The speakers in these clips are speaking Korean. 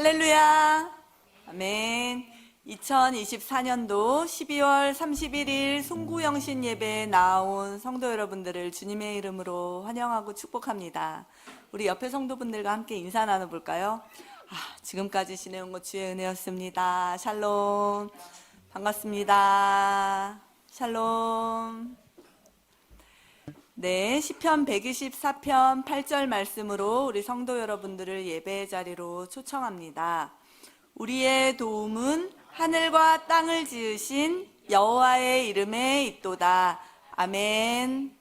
할렐루야. 아멘. 2024년도 12월 31일 송구영신 예배에 나온 성도 여러분들을 주님의 이름으로 환영하고 축복합니다. 우리 옆에 성도분들과 함께 인사 나눠볼까요? 지금까지 지내온 것 주의 은혜였습니다. 샬롬. 반갑습니다. 샬롬. 네, 시편 124편 8절 말씀으로 우리 성도 여러분들을 예배의 자리로 초청합니다. 우리의 도움은 하늘과 땅을 지으신 여호와의 이름에 있도다. 아멘.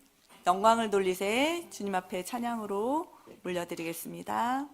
영광을 돌리세 주님 앞에 찬양으로 올려드리겠습니다.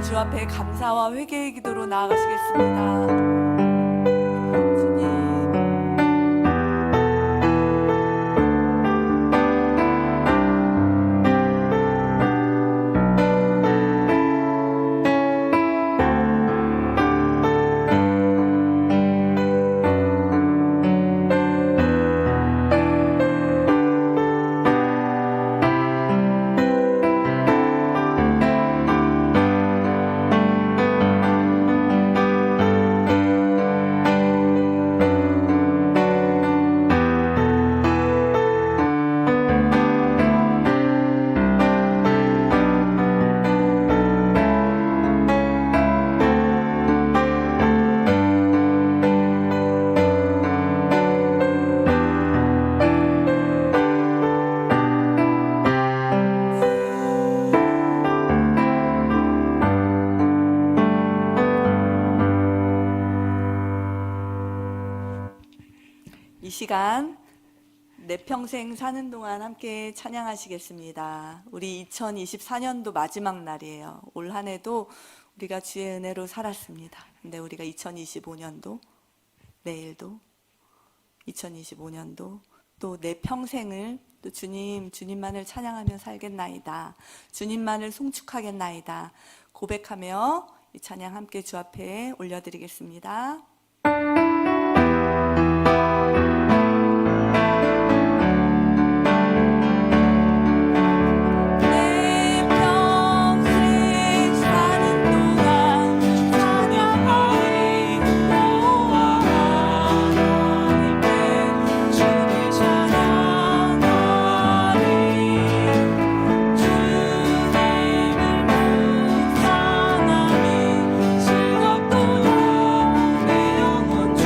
주 앞에 감사와 회개의 기도로 나아가시겠습니다. 주님. 이 시간 내 평생 사는 동안 함께 찬양하시겠습니다. 우리 2024년도 마지막 날이에요. 올 한 해도 우리가 주의 은혜로 살았습니다. 근데 우리가 2025년도, 내일도, 2025년도 또 내 평생을 또 주님만을 찬양하며 살겠나이다. 주님만을 송축하겠나이다. 고백하며 이 찬양 함께 주 앞에 올려드리겠습니다. 즐겁도록 내 영혼 주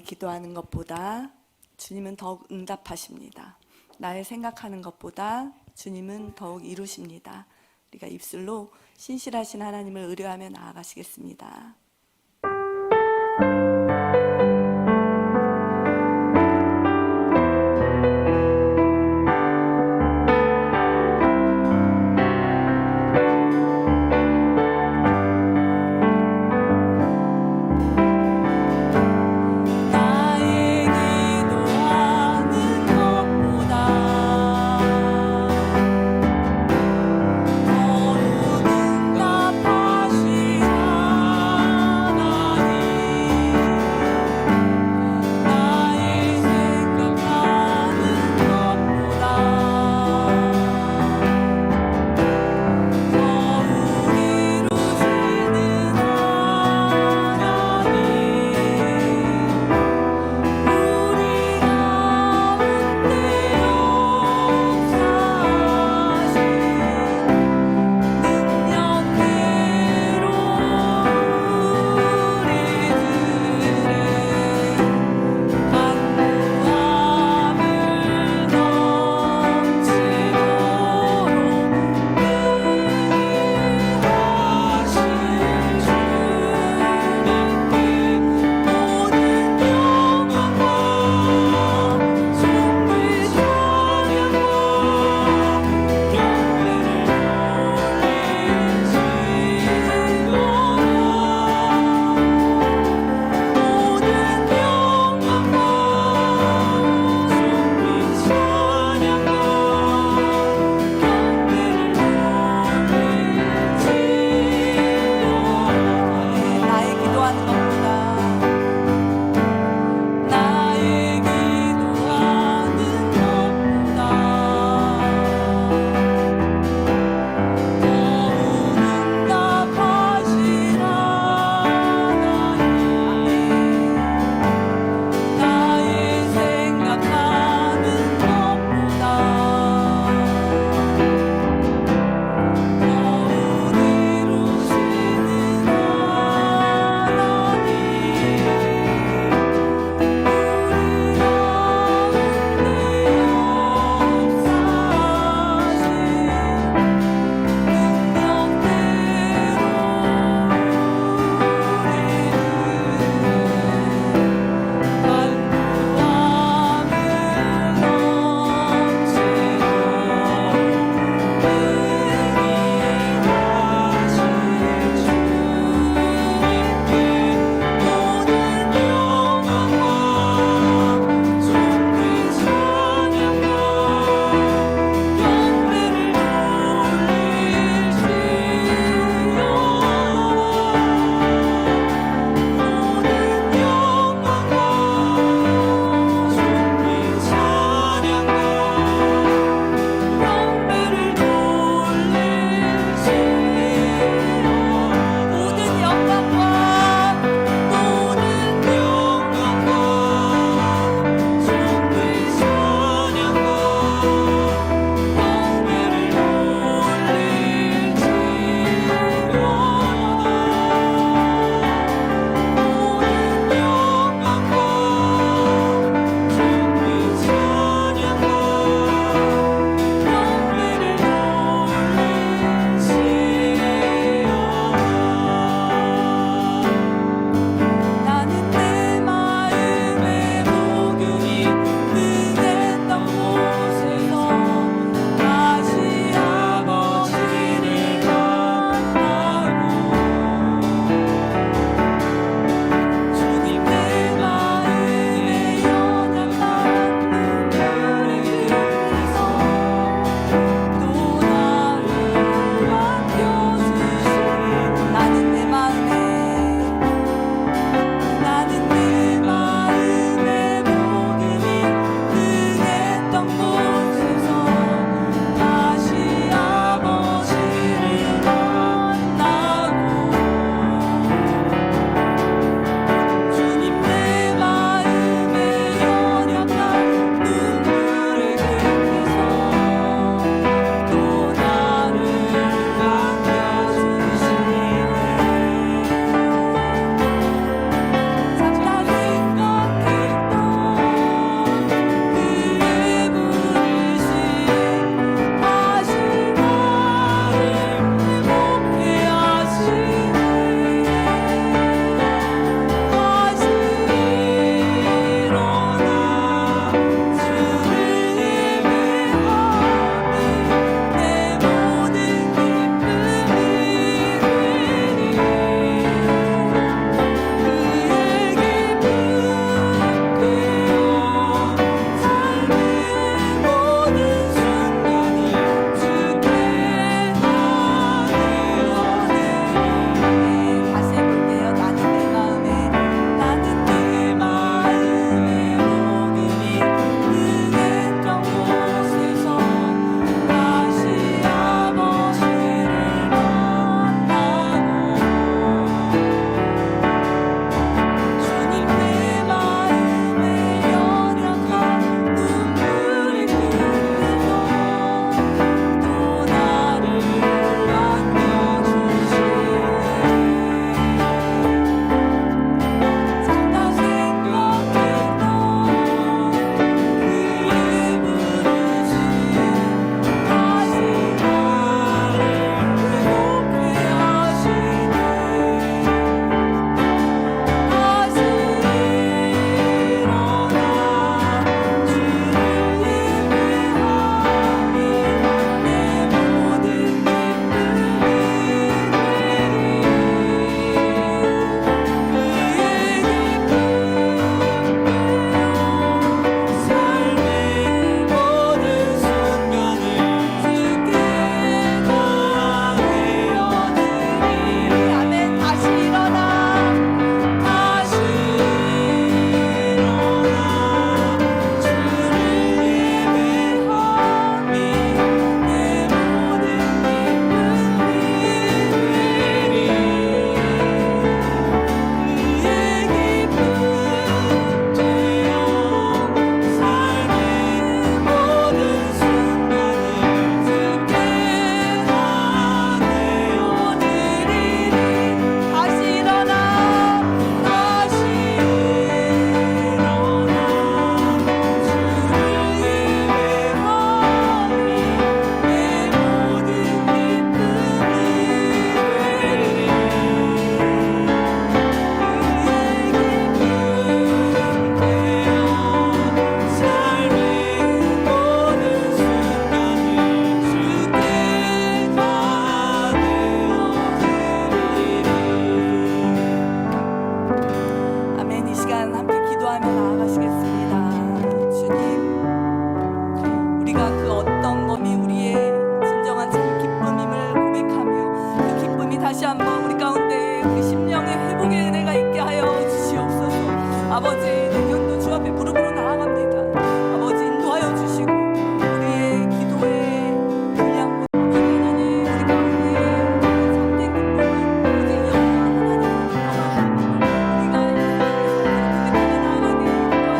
기도하는 것보다 주님은 더욱 응답하십니다. 나의 생각하는 것보다 주님은 더욱 이루십니다. 우리가 입술로 신실하신 하나님을 의뢰하며 나아가시겠습니다. 더욱 응답하신 하나님 다시 한번 우리 가운데 우리 심령의 회복의 은혜가 있게 하여 주시옵소서. 아버지, 내년도 주 앞에 무릎으로 나아갑니다. 아버지, 인도하여 주시고 우리의 기도의 분량보다 아버지 하나님, 우리 가운데 참된 기쁨은 오직 여호와 하나님을 바라봅니다. 우리가 이 세상에서 그렇게 나아가게 인도하여 주시옵소서.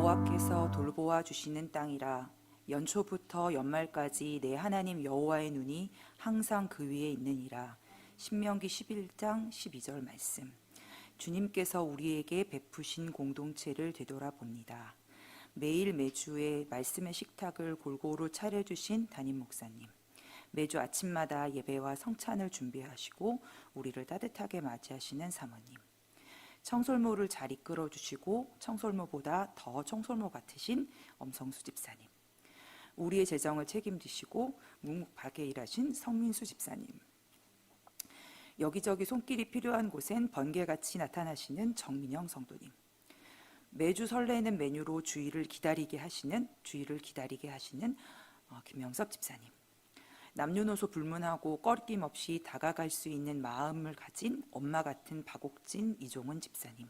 아버지, 주시는 땅이라. 연초부터 연말까지 내 하나님 여호와의 눈이 항상 그 위에 있느니라. 신명기 11장 12절 말씀. 주님께서 우리에게 베푸신 공동체를 되돌아봅니다. 매일 매주의 말씀의 식탁을 골고루 차려주신 담임 목사님, 매주 아침마다 예배와 성찬을 준비하시고 우리를 따뜻하게 맞이하시는 사모님, 청솔모를 잘 이끌어주시고 청솔모보다 더 청솔모 같으신 엄성수 집사님, 우리의 재정을 책임지시고 묵묵하게 일하신 성민수 집사님, 여기저기 손길이 필요한 곳엔 번개같이 나타나시는 정민영 성도님, 매주 설레는 메뉴로 주일을 기다리게 하시는 김영섭 집사님, 남녀노소 불문하고 꺼리낌 없이 다가갈 수 있는 마음을 가진 엄마 같은 박옥진 이종은 집사님,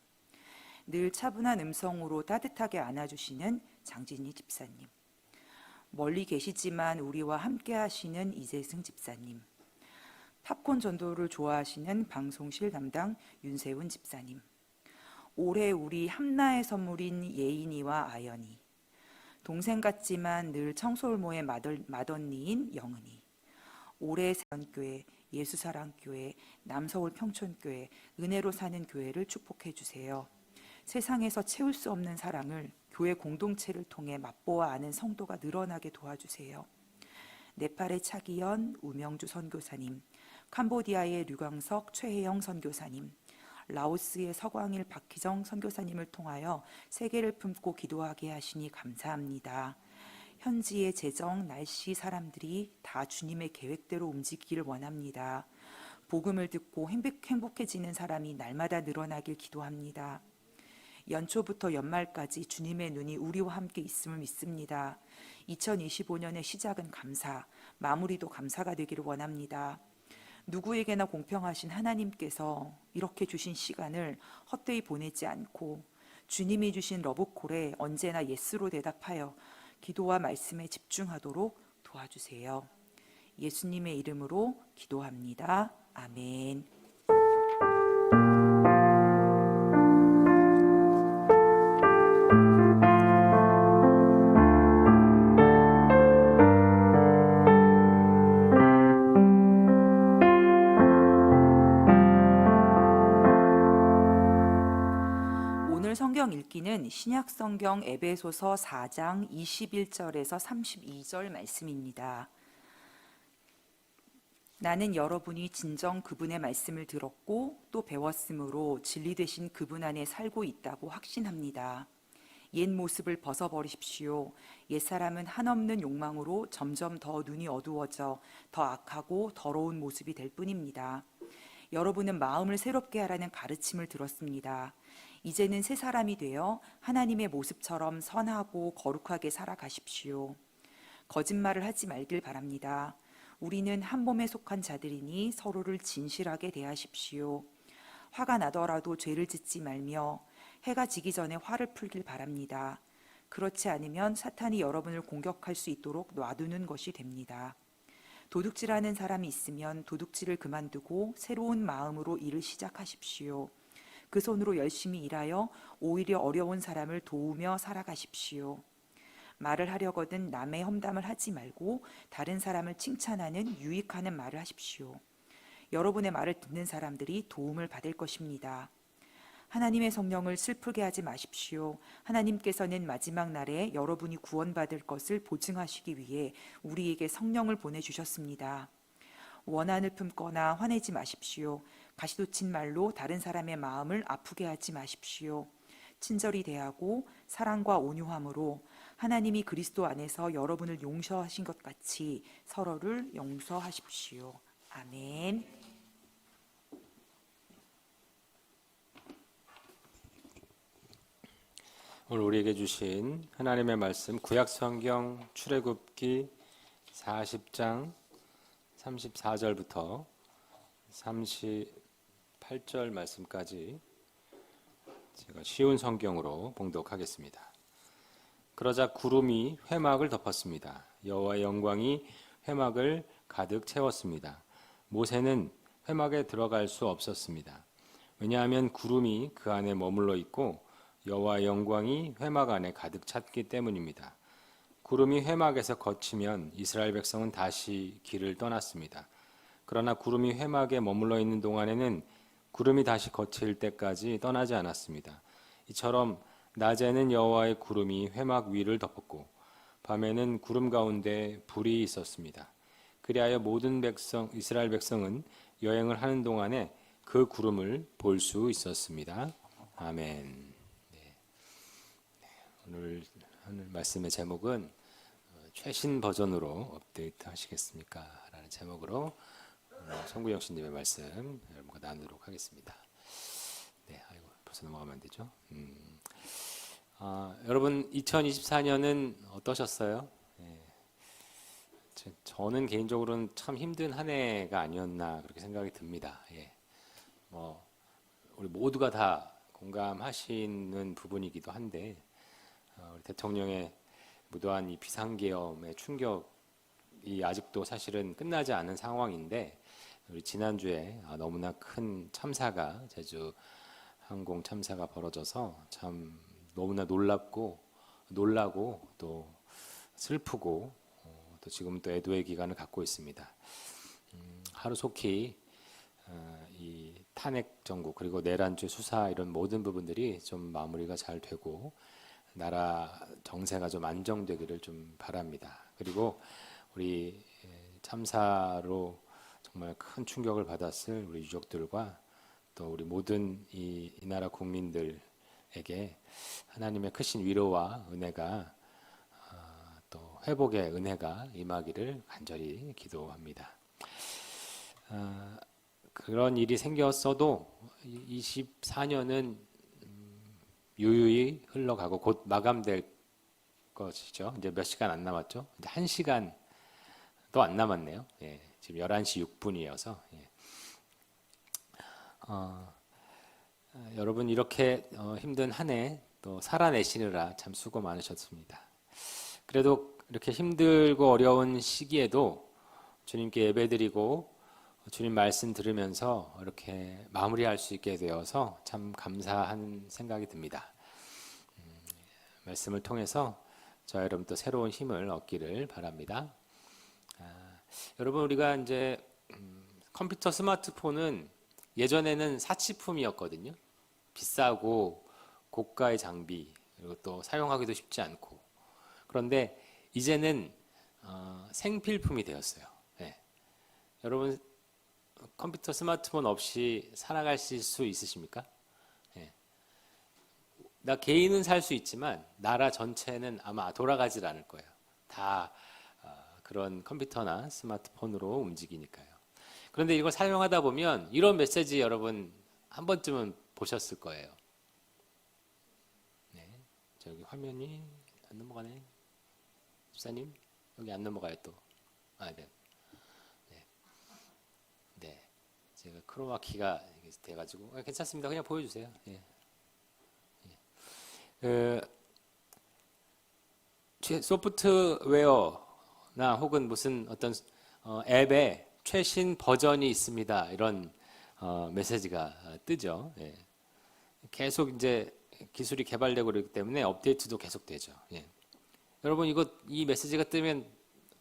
늘 차분한 음성으로 따뜻하게 안아주시는 장진희 집사님, 멀리 계시지만 우리와 함께 하시는 이재승 집사님, 팝콘 전도를 좋아하시는 방송실 담당 윤세훈 집사님, 올해 우리 함나의 선물인 예인이와 아연이, 동생 같지만 늘 청솔모의 맏언니인 영은이, 올해 세연교회, 예수사랑교회, 남서울 평촌교회, 은혜로 사는 교회를 축복해 주세요. 세상에서 채울 수 없는 사랑을 교회 공동체를 통해 맛보아 아는 성도가 늘어나게 도와주세요. 네팔의 차기연, 우명주 선교사님, 캄보디아의 류광석, 최혜영 선교사님, 라오스의 서광일, 박희정 선교사님을 통하여 세계를 품고 기도하게 하시니 감사합니다. 현지의 재정, 날씨, 사람들이 다 주님의 계획대로 움직이기를 원합니다. 복음을 듣고 행복해지는 사람이 날마다 늘어나길 기도합니다. 연초부터 연말까지 주님의 눈이 우리와 함께 있음을 믿습니다. 2025년의 시작은 감사, 마무리도 감사가 되기를 원합니다. 누구에게나 공평하신 하나님께서 이렇게 주신 시간을 헛되이 보내지 않고 주님이 주신 러브콜에 언제나 예스로 대답하여 기도와 말씀에 집중하도록 도와주세요. 예수님의 이름으로 기도합니다. 아멘. 성경 읽기는 신약성경 에베소서 4장 21절에서 32절 말씀입니다. 나는 여러분이 진정 그분의 말씀을 들었고 또 배웠으므로 진리 되신 그분 안에 살고 있다고 확신합니다. 옛 모습을 벗어버리십시오. 옛사람은 한없는 욕망으로 점점 더 눈이 어두워져 더 악하고 더러운 모습이 될 뿐입니다. 여러분은 마음을 새롭게 하라는 가르침을 들었습니다. 이제는 새 사람이 되어 하나님의 모습처럼 선하고 거룩하게 살아가십시오. 거짓말을 하지 말길 바랍니다. 우리는 한 몸에 속한 자들이니 서로를 진실하게 대하십시오. 화가 나더라도 죄를 짓지 말며 해가 지기 전에 화를 풀길 바랍니다. 그렇지 않으면 사탄이 여러분을 공격할 수 있도록 놔두는 것이 됩니다. 도둑질하는 사람이 있으면 도둑질을 그만두고 새로운 마음으로 일을 시작하십시오. 그 손으로 열심히 일하여 오히려 어려운 사람을 도우며 살아가십시오. 말을 하려거든 남의 험담을 하지 말고 다른 사람을 칭찬하는 유익하는 말을 하십시오. 여러분의 말을 듣는 사람들이 도움을 받을 것입니다. 하나님의 성령을 슬프게 하지 마십시오. 하나님께서는 마지막 날에 여러분이 구원받을 것을 보증하시기 위해 우리에게 성령을 보내주셨습니다. 원한을 품거나 화내지 마십시오. 가시돋친 말로 다른 사람의 마음을 아프게 하지 마십시오. 친절히 대하고 사랑과 온유함으로 하나님이 그리스도 안에서 여러분을 용서하신 것 같이 서로를 용서하십시오. 아멘. 오늘 우리에게 주신 하나님의 말씀 구약성경 출애굽기 40장 34절부터 38절 말씀까지 제가 쉬운 성경으로 봉독하겠습니다. 그러자 구름이 회막을 덮었습니다. 여호와의 영광이 회막을 가득 채웠습니다. 모세는 회막에 들어갈 수 없었습니다. 왜냐하면 구름이 그 안에 머물러 있고 여호와의 영광이 회막 안에 가득 찼기 때문입니다. 구름이 회막에서 거치면 이스라엘 백성은 다시 길을 떠났습니다. 그러나 구름이 회막에 머물러 있는 동안에는 구름이 다시 거칠 때까지 떠나지 않았습니다. 이처럼 낮에는 여호와의 구름이 회막 위를 덮었고 밤에는 구름 가운데 불이 있었습니다. 그리하여 모든 백성 이스라엘 백성은 여행을 하는 동안에 그 구름을 볼 수 있었습니다. 아멘. 오늘 말씀의 제목은 최신 버전으로 업데이트 하시겠습니까? 라는 제목으로 송구영 씨님의 말씀 여러분과 나누도록 하겠습니다. 네, 아이고 벌써 넘어가면 안 되죠? 여러분 2024년은 어떠셨어요? 저는 개인적으로는 참 힘든 한 해가 아니었나 그렇게 생각이 듭니다. 우리 모두가 다 공감하시는 부분이기도 한데 우리 대통령의 무도한 이 비상계엄의 충격이 아직도 사실은 끝나지 않은 상황인데 우리 지난주에 너무나 큰 참사가 제주 항공 참사가 벌어져서 참 너무나 놀라고 또 슬프고 또 지금 또 애도의 기간을 갖고 있습니다. 하루속히 이 탄핵 정국 그리고 내란죄 수사 이런 모든 부분들이 좀 마무리가 잘 되고 나라 정세가 좀 안정되기를 좀 바랍니다. 그리고 우리 참사로 정말 큰 충격을 받았을 우리 유족들과 또 우리 모든 이 나라 국민들에게 하나님의 크신 위로와 은혜가 또 회복의 은혜가 임하기를 간절히 기도합니다. 그런 일이 생겼어도 24년은 유유히 흘러가고 곧 마감될 것이죠. 이제 몇 시간 안 남았죠. 이제 1시간도 안 남았네요. 지금 11시 6분이어서 여러분 이렇게 힘든 한 해 또 살아내시느라 참 수고 많으셨습니다. 그래도 이렇게 힘들고 어려운 시기에도 주님께 예배드리고 주님 말씀 들으면서 이렇게 마무리할 수 있게 되어서 참 감사한 생각이 듭니다. 말씀을 통해서 저와 여러분 또 새로운 힘을 얻기를 바랍니다. 여러분 우리가 이제 컴퓨터 스마트폰은 예전에는 사치품이었거든요. 비싸고 고가의 장비 그리고 또 사용하기도 쉽지 않고 그런데 이제는 생필품이 되었어요. 여러분 컴퓨터 스마트폰 없이 살아가실 수 있으십니까? 나 개인은 살 수 있지만 나라 전체는 아마 돌아가질 않을 거예요. 다 그런 컴퓨터나 스마트폰으로 움직이니까요. 그런데 이걸 사용하다 보면 이런 메시지 여러분 한 번쯤은 보셨을 거예요. 저기 화면이 안 넘어가네. 집사님 여기 안 넘어가요 또. 네. 제가 크로마키가 돼가지고 괜찮습니다. 그냥 보여주세요. 소프트웨어나 혹은 무슨 어떤 앱에 최신 버전이 있습니다. 이런 메시지가 뜨죠. 예. 계속 이제 기술이 개발되고 그렇기 때문에 업데이트도 계속 되죠. 예. 여러분 이 메시지가 뜨면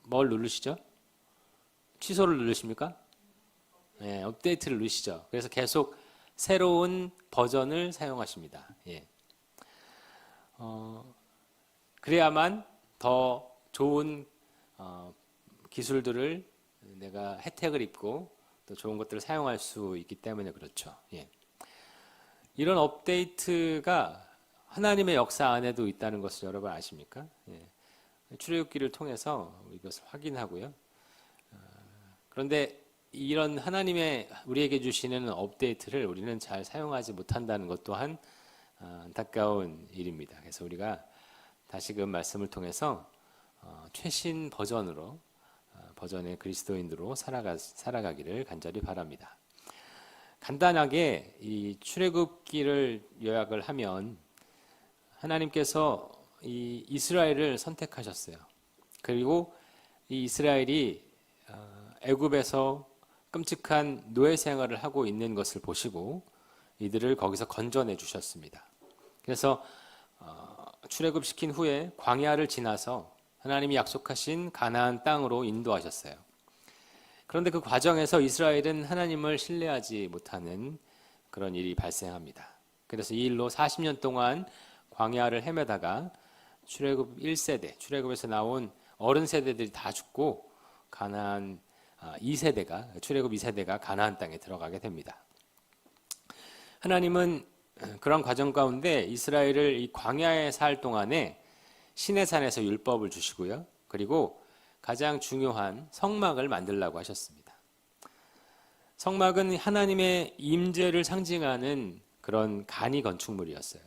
뭘 누르시죠? 취소를 누르십니까? 예, 업데이트를 누르시죠. 그래서 계속 새로운 버전을 사용하십니다. 예. 그래야만 더 좋은 기술들을 내가 혜택을 입고 또 좋은 것들을 사용할 수 있기 때문에 그렇죠. 예. 이런 업데이트가 하나님의 역사 안에도 있다는 것을 여러분 아십니까? 예. 출애굽기를 통해서 이것을 확인하고요. 그런데 이런 하나님의 우리에게 주시는 업데이트를 우리는 잘 사용하지 못한다는 것 또한 안타까운 일입니다. 그래서 우리가 다시금 말씀을 통해서 최신 버전으로 버전의 그리스도인으로 살아가기를 간절히 바랍니다. 간단하게 이 출애굽기를 요약을 하면 하나님께서 이 이스라엘을 선택하셨어요. 그리고 이 이스라엘이 애굽에서 끔찍한 노예 생활을 하고 있는 것을 보시고 이들을 거기서 건져내 주셨습니다. 그래서 출애굽시킨 후에 광야를 지나서 하나님이 약속하신 가나안 땅으로 인도하셨어요. 그런데 그 과정에서 이스라엘은 하나님을 신뢰하지 못하는 그런 일이 발생합니다. 그래서 이 일로 40년 동안 광야를 헤매다가 출애굽 1세대, 출애굽에서 나온 어른 세대들이 다 죽고 가나안 2세대가 출애굽 2세대가 가나안 땅에 들어가게 됩니다. 하나님은 그런 과정 가운데 이스라엘을 이 광야에 살 동안에 시내산에서 율법을 주시고요. 그리고 가장 중요한 성막을 만들라고 하셨습니다. 성막은 하나님의 임재를 상징하는 그런 간이 건축물이었어요.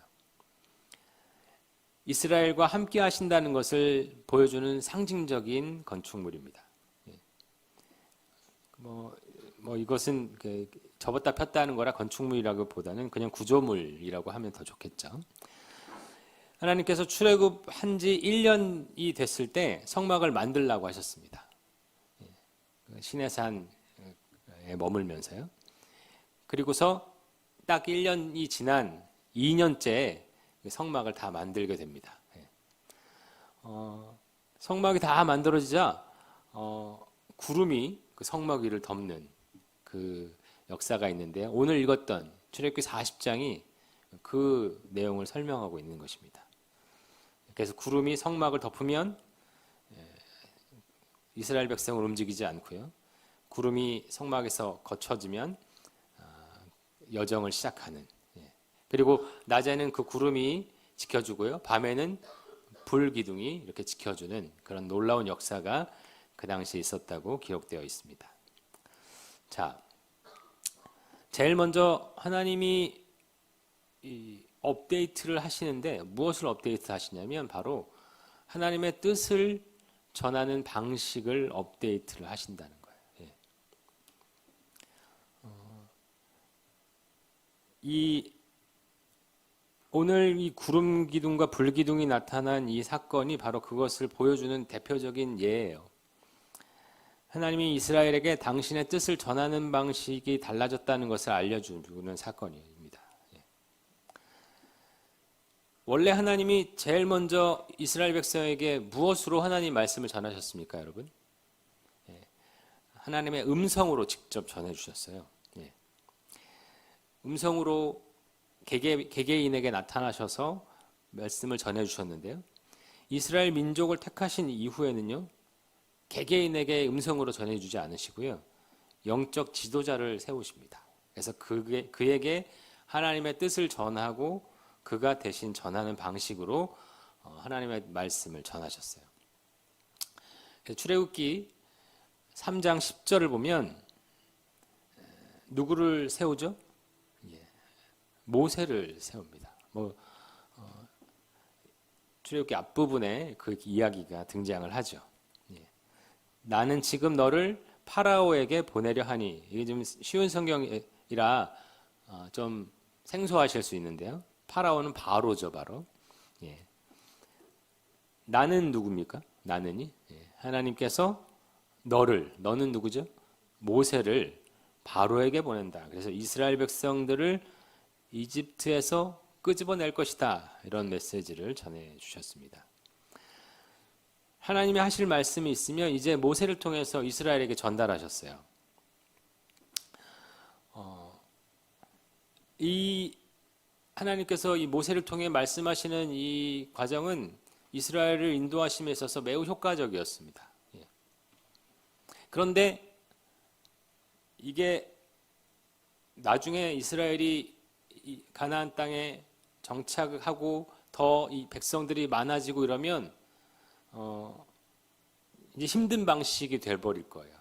이스라엘과 함께 하신다는 것을 보여주는 상징적인 건축물입니다. 이것은 접었다 폈다는 거라 건축물이라기보다는 그냥 구조물이라고 하면 더 좋겠죠. 하나님께서 출애굽한 지 1년이 됐을 때 성막을 만들라고 하셨습니다. 시내산에 머물면서요. 그리고서 딱 1년이 지난 2년째에 성막을 다 만들게 됩니다. 성막이 다 만들어지자 구름이 그 성막 위를 덮는 그 역사가 있는데요. 오늘 읽었던 출애굽기 40장이 그 내용을 설명하고 있는 것입니다. 그래서 구름이 성막을 덮으면 이스라엘 백성을 움직이지 않고요. 구름이 성막에서 거쳐지면 여정을 시작하는. 그리고 낮에는 그 구름이 지켜주고요. 밤에는 불 기둥이 이렇게 지켜주는 그런 놀라운 역사가 그 당시에 있었다고 기록되어 있습니다. 자, 제일 먼저 하나님이 이 업데이트를 하시는데 무엇을 업데이트 하시냐면 바로 하나님의 뜻을 전하는 방식을 업데이트를 하신다는 거예요. 오늘 이 구름 기둥과 불 기둥이 나타난 이 사건이 바로 그것을 보여주는 대표적인 예예요. 하나님이 이스라엘에게 당신의 뜻을 전하는 방식이 달라졌다는 것을 알려주는 사건입니다. 원래 하나님이 제일 먼저 이스라엘 백성에게 무엇으로 하나님 말씀을 전하셨습니까, 여러분? 하나님의 음성으로 직접 전해주셨어요. 음성으로 개개인에게 나타나셔서 말씀을 전해주셨는데요. 이스라엘 민족을 택하신 이후에는요, 개개인에게 음성으로 전해주지 않으시고요, 영적 지도자를 세우십니다. 그래서 그에게 하나님의 뜻을 전하고 그가 대신 전하는 방식으로 하나님의 말씀을 전하셨어요. 출애굽기 3장 10절을 보면 누구를 세우죠? 모세를 세웁니다. 출애굽기 앞부분에 그 이야기가 등장을 하죠. 나는 지금 너를 파라오에게 보내려 하니, 이게 좀 쉬운 성경이라 좀 생소하실 수 있는데요. 파라오는 바로죠, 바로. 나는 누굽니까? 나는이 하나님께서 너는 누구죠? 모세를 바로에게 보낸다. 그래서 이스라엘 백성들을 이집트에서 끄집어낼 것이다. 이런 메시지를 전해 주셨습니다. 하나님이 하실 말씀이 있으면 이제 모세를 통해서 이스라엘에게 전달하셨어요. 이 하나님께서 이 모세를 통해 말씀하시는 이 과정은 이스라엘을 인도하심에 있어서 매우 효과적이었습니다. 그런데 이게 나중에 이스라엘이 가나안 땅에 정착하고 더 이 백성들이 많아지고 이러면 이제 힘든 방식이 돼버릴 거예요.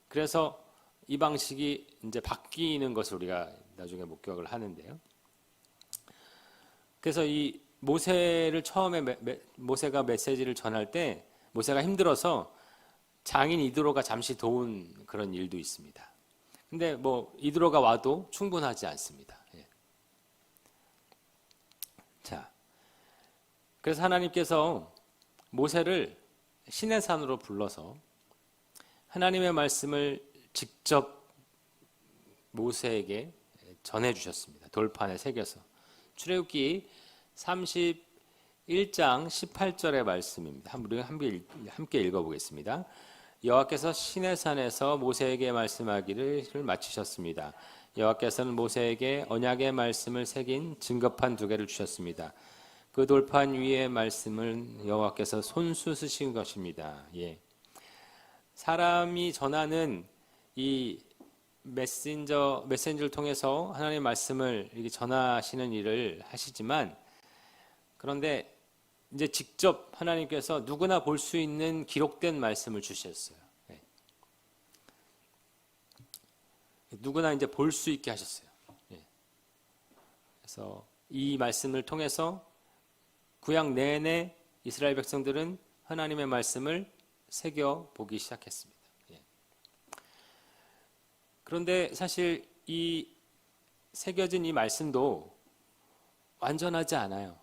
그래서 이 방식이 이제 바뀌는 것을 우리가 나중에 목격을 하는데요. 그래서 이 모세를 처음에 모세가 메시지를 전할 때 모세가 힘들어서 장인 이드로가 잠시 도운 그런 일도 있습니다. 근데 뭐 이드로가 와도 충분하지 않습니다. 자, 그래서 하나님께서 모세를 시내산으로 불러서 하나님의 말씀을 직접 모세에게 전해 주셨습니다. 돌판에 새겨서. 출애굽기 31장 18절의 말씀입니다. 우리가 함께 읽어보겠습니다. 여호와께서 시내산에서 모세에게 말씀하기를 마치셨습니다. 여호와께서는 모세에게 언약의 말씀을 새긴 증거판 2개를 주셨습니다. 그 돌판 위의 말씀을 여호와께서 손수 쓰신 것입니다. 사람이 전하는 이 메신저를 통해서 하나님의 말씀을 이렇게 전하시는 일을 하시지만, 그런데 이제 직접 하나님께서 누구나 볼 수 있는 기록된 말씀을 주셨어요. 누구나 이제 볼 수 있게 하셨어요. 그래서 이 말씀을 통해서 구약 내내 이스라엘 백성들은 하나님의 말씀을 새겨 보기 시작했습니다. 그런데 사실 이 새겨진 이 말씀도 완전하지 않아요.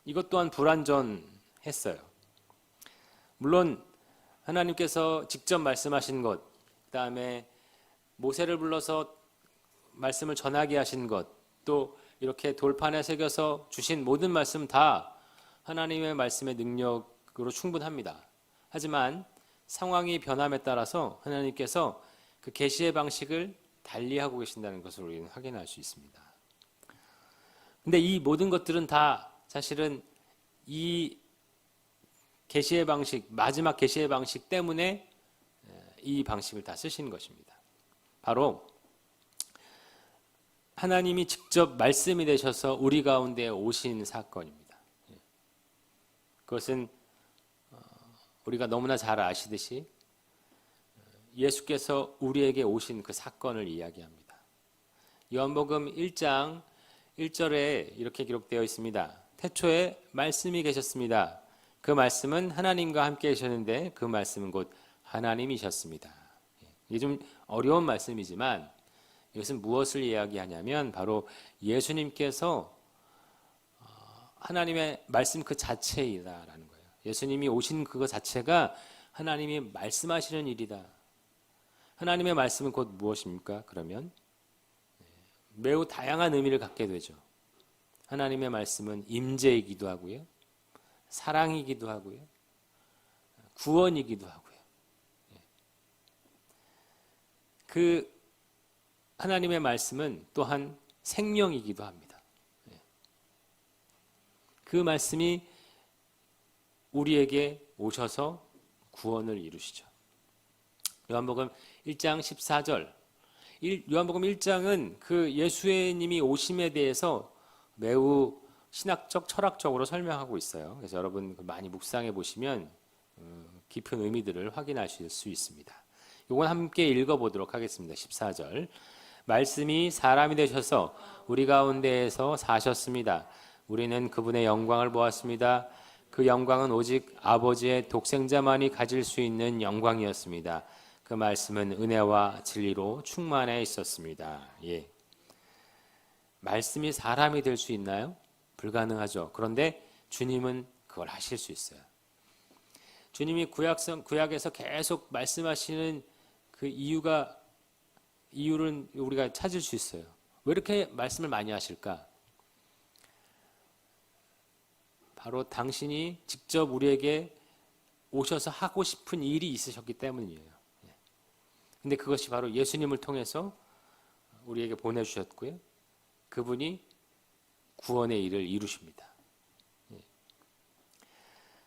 이것 또한 불완전했어요. 물론 하나님께서 직접 말씀하신 것, 그 다음에 모세를 불러서 말씀을 전하게 하신 것, 또 이렇게 돌판에 새겨서 주신 모든 말씀 다 하나님의 말씀의 능력으로 충분합니다. 하지만 상황이 변함에 따라서 하나님께서 그 계시의 방식을 달리하고 계신다는 것을 우리는 확인할 수 있습니다. 근데 이 모든 것들은 다 사실은 이 계시의 방식, 마지막 계시의 방식 때문에 이 방식을 다 쓰신 것입니다. 바로 하나님이 직접 말씀이 되셔서 우리 가운데 오신 사건입니다. 그것은 우리가 너무나 잘 아시듯이 예수께서 우리에게 오신 그 사건을 이야기합니다. 요한복음 1장 1절에 이렇게 기록되어 있습니다. 태초에 말씀이 계셨습니다. 그 말씀은 하나님과 함께 계셨는데 그 말씀은 곧 하나님이셨습니다. 이게 좀 어려운 말씀이지만 이것은 무엇을 이야기하냐면 바로 예수님께서 하나님의 말씀 그 자체이다라는 거예요. 예수님이 오신 그거 자체가 하나님이 말씀하시는 일이다. 하나님의 말씀은 곧 무엇입니까? 그러면 매우 다양한 의미를 갖게 되죠. 하나님의 말씀은 임재이기도 하고요, 사랑이기도 하고요, 구원이기도 하고요. 그 하나님의 말씀은 또한 생명이기도 합니다. 그 말씀이 우리에게 오셔서 구원을 이루시죠. 요한복음 1장 14절. 요한복음 1장은 그 예수님이 오심에 대해서 매우 신학적, 철학적으로 설명하고 있어요. 그래서 여러분 많이 묵상해 보시면 깊은 의미들을 확인하실 수 있습니다. 이건 함께 읽어보도록 하겠습니다. 14절. 말씀이 사람이 되셔서 우리 가운데에서 사셨습니다. 우리는 그분의 영광을 보았습니다. 그 영광은 오직 아버지의 독생자만이 가질 수 있는 영광이었습니다. 그 말씀은 은혜와 진리로 충만해 있었습니다. 말씀이 사람이 될 수 있나요? 불가능하죠. 그런데 주님은 그걸 하실 수 있어요. 주님이 구약에서 계속 말씀하시는 그 이유를 우리가 찾을 수 있어요. 왜 이렇게 말씀을 많이 하실까? 바로 당신이 직접 우리에게 오셔서 하고 싶은 일이 있으셨기 때문이에요. 근데 그것이 바로 예수님을 통해서 우리에게 보내주셨고요. 그분이 구원의 일을 이루십니다.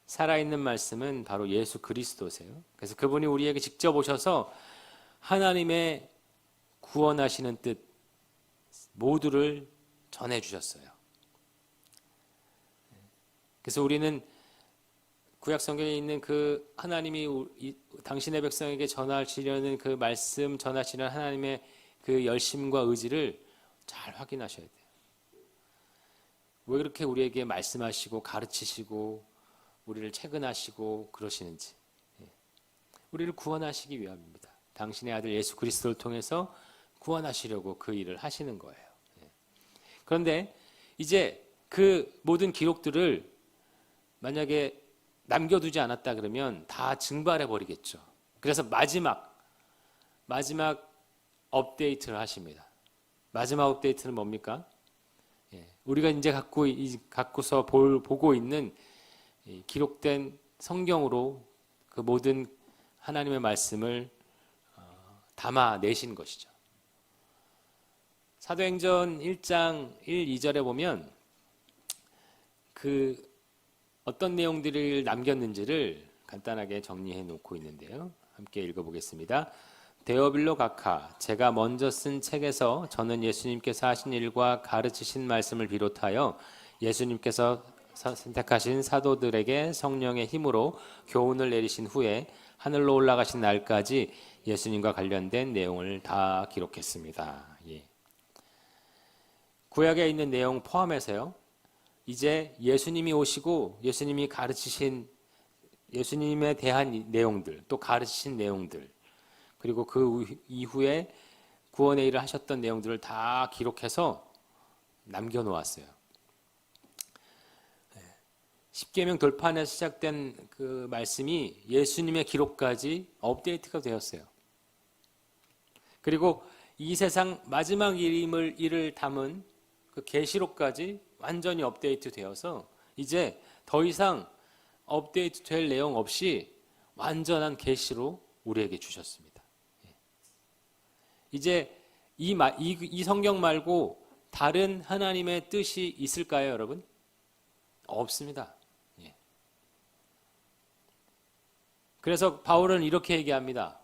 살아있는 말씀은 바로 예수 그리스도세요. 그래서 그분이 우리에게 직접 오셔서 하나님의 구원하시는 뜻 모두를 전해주셨어요. 그래서 우리는 구약 성경에 있는 그 하나님이 당신의 백성에게 전하시려는 그 말씀 전하시는 하나님의 그 열심과 의지를 잘 확인하셔야 돼요. 왜 그렇게 우리에게 말씀하시고 가르치시고 우리를 채근하시고 그러시는지. 우리를 구원하시기 위함입니다. 당신의 아들 예수 그리스도를 통해서 구원하시려고 그 일을 하시는 거예요. 그런데 이제 그 모든 기록들을 만약에 남겨두지 않았다 그러면 다 증발해 버리겠죠. 그래서 마지막 업데이트를 하십니다. 마지막 업데이트는 뭡니까? 우리가 이제 갖고서 보고 있는 기록된 성경으로 그 모든 하나님의 말씀을 담아내신 것이죠. 사도행전 1장 1, 2절에 보면 그 어떤 내용들을 남겼는지를 간단하게 정리해 놓고 있는데요. 함께 읽어보겠습니다. 데오빌로 각하, 제가 먼저 쓴 책에서 저는 예수님께서 하신 일과 가르치신 말씀을 비롯하여 예수님께서 선택하신 사도들에게 성령의 힘으로 교훈을 내리신 후에 하늘로 올라가신 날까지 예수님과 관련된 내용을 다 기록했습니다. 구약에 있는 내용 포함해서요. 이제 예수님이 오시고 예수님이 가르치신 예수님에 대한 내용들, 또 가르치신 내용들, 그리고 그 이후에 구원의 일을 하셨던 내용들을 다 기록해서 남겨놓았어요. 십계명 돌판에서 시작된 그 말씀이 예수님의 기록까지 업데이트가 되었어요. 그리고 이 세상 마지막 일을 담은 그 계시록까지 완전히 업데이트 되어서 이제 더 이상 업데이트 될 내용 없이 완전한 계시로 우리에게 주셨습니다. 이제 이 성경 말고 다른 하나님의 뜻이 있을까요, 여러분? 없습니다. 그래서 바울은 이렇게 얘기합니다.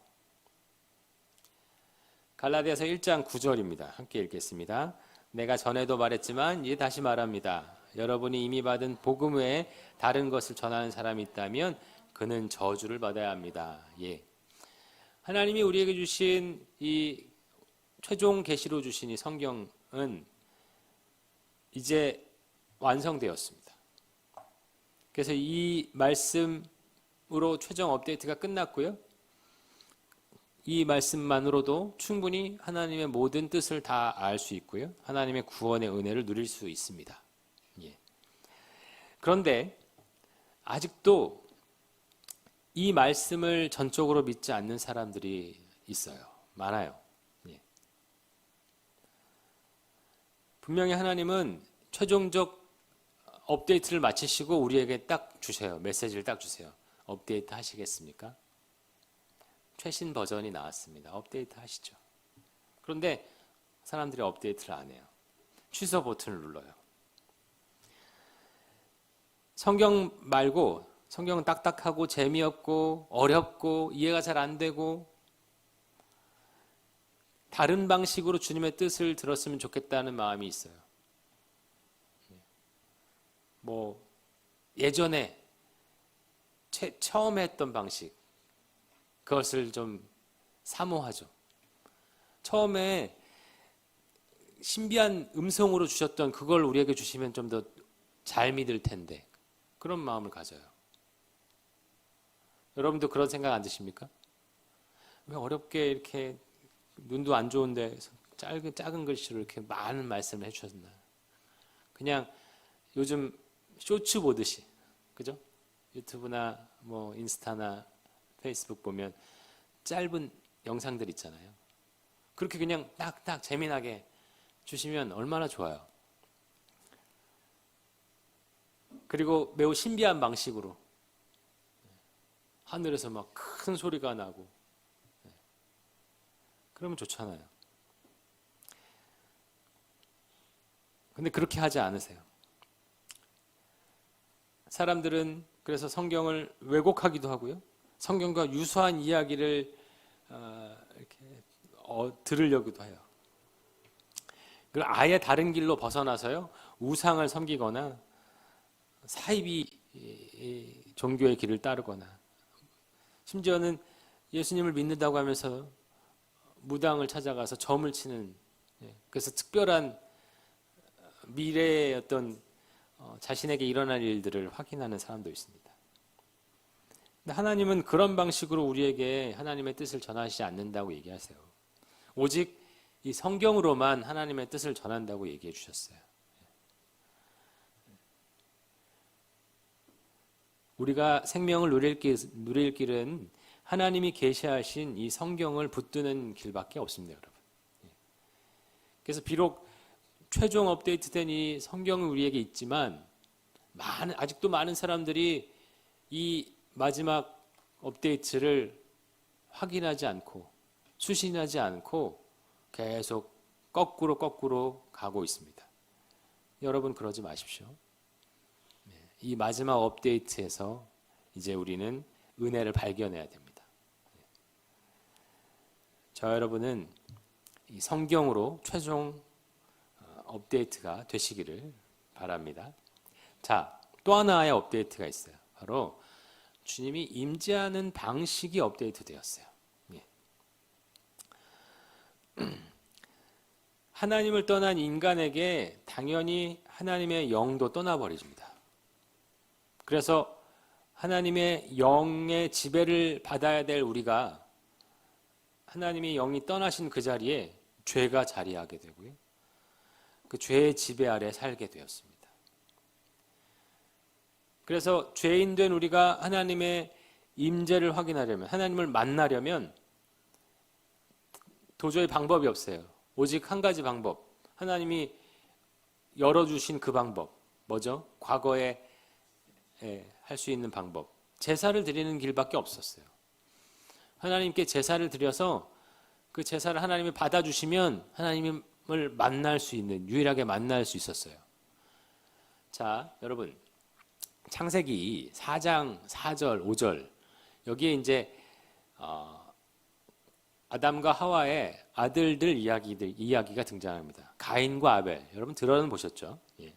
갈라디아서 1장 9절입니다. 함께 읽겠습니다. 내가 전에도 말했지만 이제 다시 말합니다. 여러분이 이미 받은 복음 외에 다른 것을 전하는 사람이 있다면 그는 저주를 받아야 합니다. 하나님이 우리에게 주신 이 최종 계시로 주신 이 성경은 이제 완성되었습니다. 그래서 이 말씀으로 최종 업데이트가 끝났고요. 이 말씀만으로도 충분히 하나님의 모든 뜻을 다 알 수 있고요. 하나님의 구원의 은혜를 누릴 수 있습니다. 그런데 아직도 이 말씀을 전적으로 믿지 않는 사람들이 있어요. 많아요. 분명히 하나님은 최종적 업데이트를 마치시고 우리에게 딱 주세요. 메시지를 딱 주세요. 업데이트 하시겠습니까? 최신 버전이 나왔습니다. 업데이트 하시죠. 그런데 사람들이 업데이트를 안 해요. 취소 버튼을 눌러요. 성경 말고 성경은 딱딱하고 재미없고 어렵고 이해가 잘 안 되고 다른 방식으로 주님의 뜻을 들었으면 좋겠다는 마음이 있어요. 예전에 처음 했던 방식 그것을 좀 사모하죠. 처음에 신비한 음성으로 주셨던 그걸 우리에게 주시면 좀 더 잘 믿을 텐데 그런 마음을 가져요. 여러분도 그런 생각 안 드십니까? 왜 어렵게 이렇게 눈도 안 좋은데 작은 글씨로 이렇게 많은 말씀을 해주셨나? 그냥 요즘 쇼츠 보듯이 그죠? 유튜브나 뭐 인스타나 페이스북 보면 짧은 영상들 있잖아요. 그렇게 그냥 딱딱 재미나게 주시면 얼마나 좋아요. 그리고 매우 신비한 방식으로 하늘에서 막 큰 소리가 나고 그러면 좋잖아요. 근데 그렇게 하지 않으세요. 사람들은 그래서 성경을 왜곡하기도 하고요. 성경과 유사한 이야기를 이렇게 들으려고도 해요. 그리고 아예 다른 길로 벗어나서요. 우상을 섬기거나 사이비 종교의 길을 따르거나 심지어는 예수님을 믿는다고 하면서 무당을 찾아가서 점을 치는, 그래서 특별한 미래의 어떤 자신에게 일어날 일들을 확인하는 사람도 있습니다. 근데 하나님은 그런 방식으로 우리에게 하나님의 뜻을 전하시지 않는다고 얘기하세요. 오직 이 성경으로만 하나님의 뜻을 전한다고 얘기해 주셨어요. 우리가 생명을 누릴 길은 하나님이 계시하신 이 성경을 붙드는 길밖에 없습니다, 여러분. 그래서 비록 최종 업데이트된 이 성경은 우리에게 있지만 아직도 많은 사람들이 이 마지막 업데이트를 확인하지 않고 수신하지 않고 계속 거꾸로 가고 있습니다. 여러분 그러지 마십시오. 이 마지막 업데이트에서 이제 우리는 은혜를 발견해야 됩니다. 저 여러분은 이 성경으로 최종 업데이트가 되시기를 바랍니다. 자, 또 하나의 업데이트가 있어요. 바로 주님이 임재하는 방식이 업데이트 되었어요. 하나님을 떠난 인간에게 당연히 하나님의 영도 떠나버립니다. 그래서 하나님의 영의 지배를 받아야 될 우리가 하나님의 영이 떠나신 그 자리에 죄가 자리하게 되고요. 그 죄의 지배 아래 살게 되었습니다. 그래서 죄인 된 우리가 하나님의 임재를 확인하려면, 하나님을 만나려면 도저히 방법이 없어요. 오직 한 가지 방법, 하나님이 열어주신 그 방법, 뭐죠? 과거에 할 수 있는 방법, 제사를 드리는 길밖에 없었어요. 하나님께 제사를 드려서 그 제사를 하나님이 받아주시면 하나님을 만날 수 있는, 유일하게 만날 수 있었어요. 자, 여러분, 창세기 4장 4절 5절 여기에 이제 아담과 하와의 아들들 이야기가 등장합니다. 가인과 아벨, 여러분 들어는 보셨죠? 예.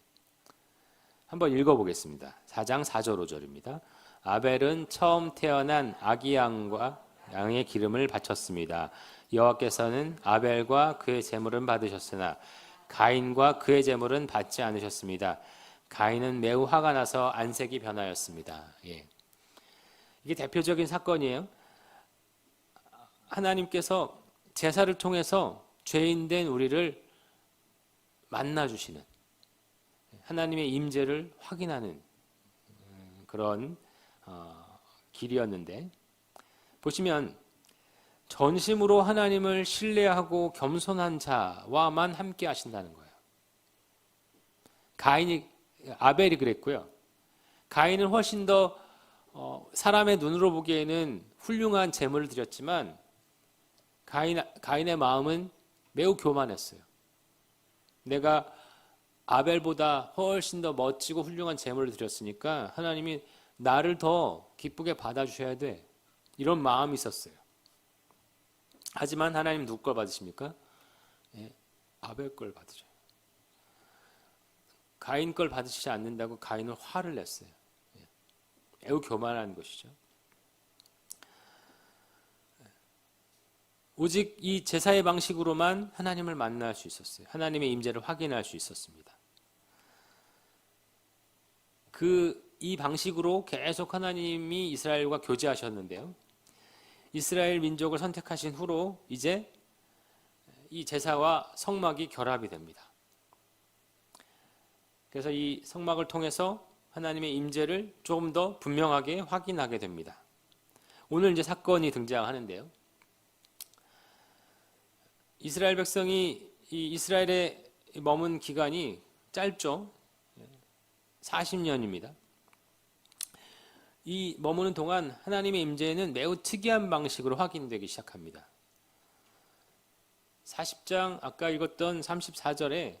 한번 읽어보겠습니다. 4장 4절 5절입니다. 아벨은 처음 태어난 아기 양과 양의 기름을 바쳤습니다. 여호와께서는 아벨과 그의 제물은 받으셨으나 가인과 그의 제물은 받지 않으셨습니다. 가인은 매우 화가 나서 안색이 변하였습니다. 예. 이게 대표적인 사건이에요. 하나님께서 제사를 통해서 죄인된 우리를 만나주시는, 하나님의 임재를 확인하는 그런 길이었는데, 보시면 전심으로 하나님을 신뢰하고 겸손한 자와만 함께 하신다는 거예요. 아벨이 그랬고요. 가인은 훨씬 더 사람의 눈으로 보기에는 훌륭한 제물을 드렸지만 가인의 마음은 매우 교만했어요. 내가 아벨보다 훨씬 더 멋지고 훌륭한 제물을 드렸으니까 하나님이 나를 더 기쁘게 받아주셔야 돼, 이런 마음이 있었어요. 하지만 하나님 누구 걸 받으십니까? 예, 아벨 걸 받으셔요. 가인 걸 받으시지 않는다고 가인은 화를 냈어요. 예, 매우 교만한 것이죠. 오직 이 제사의 방식으로만 하나님을 만날 수 있었어요. 하나님의 임재를 확인할 수 있었습니다. 이 방식으로 계속 하나님이 이스라엘과 교제하셨는데요. 이스라엘 민족을 선택하신 후로 이제 이 제사와 성막이 결합이 됩니다. 그래서 이 성막을 통해서 하나님의 임재를 조금 더 분명하게 확인하게 됩니다. 오늘 이제 사건이 등장하는데요. 이스라엘 백성이 이 이스라엘에 머문 기간이 짧죠. 40년입니다. 이 머무는 동안 하나님의 임재는 매우 특이한 방식으로 확인되기 시작합니다. 40장 아까 읽었던 34절에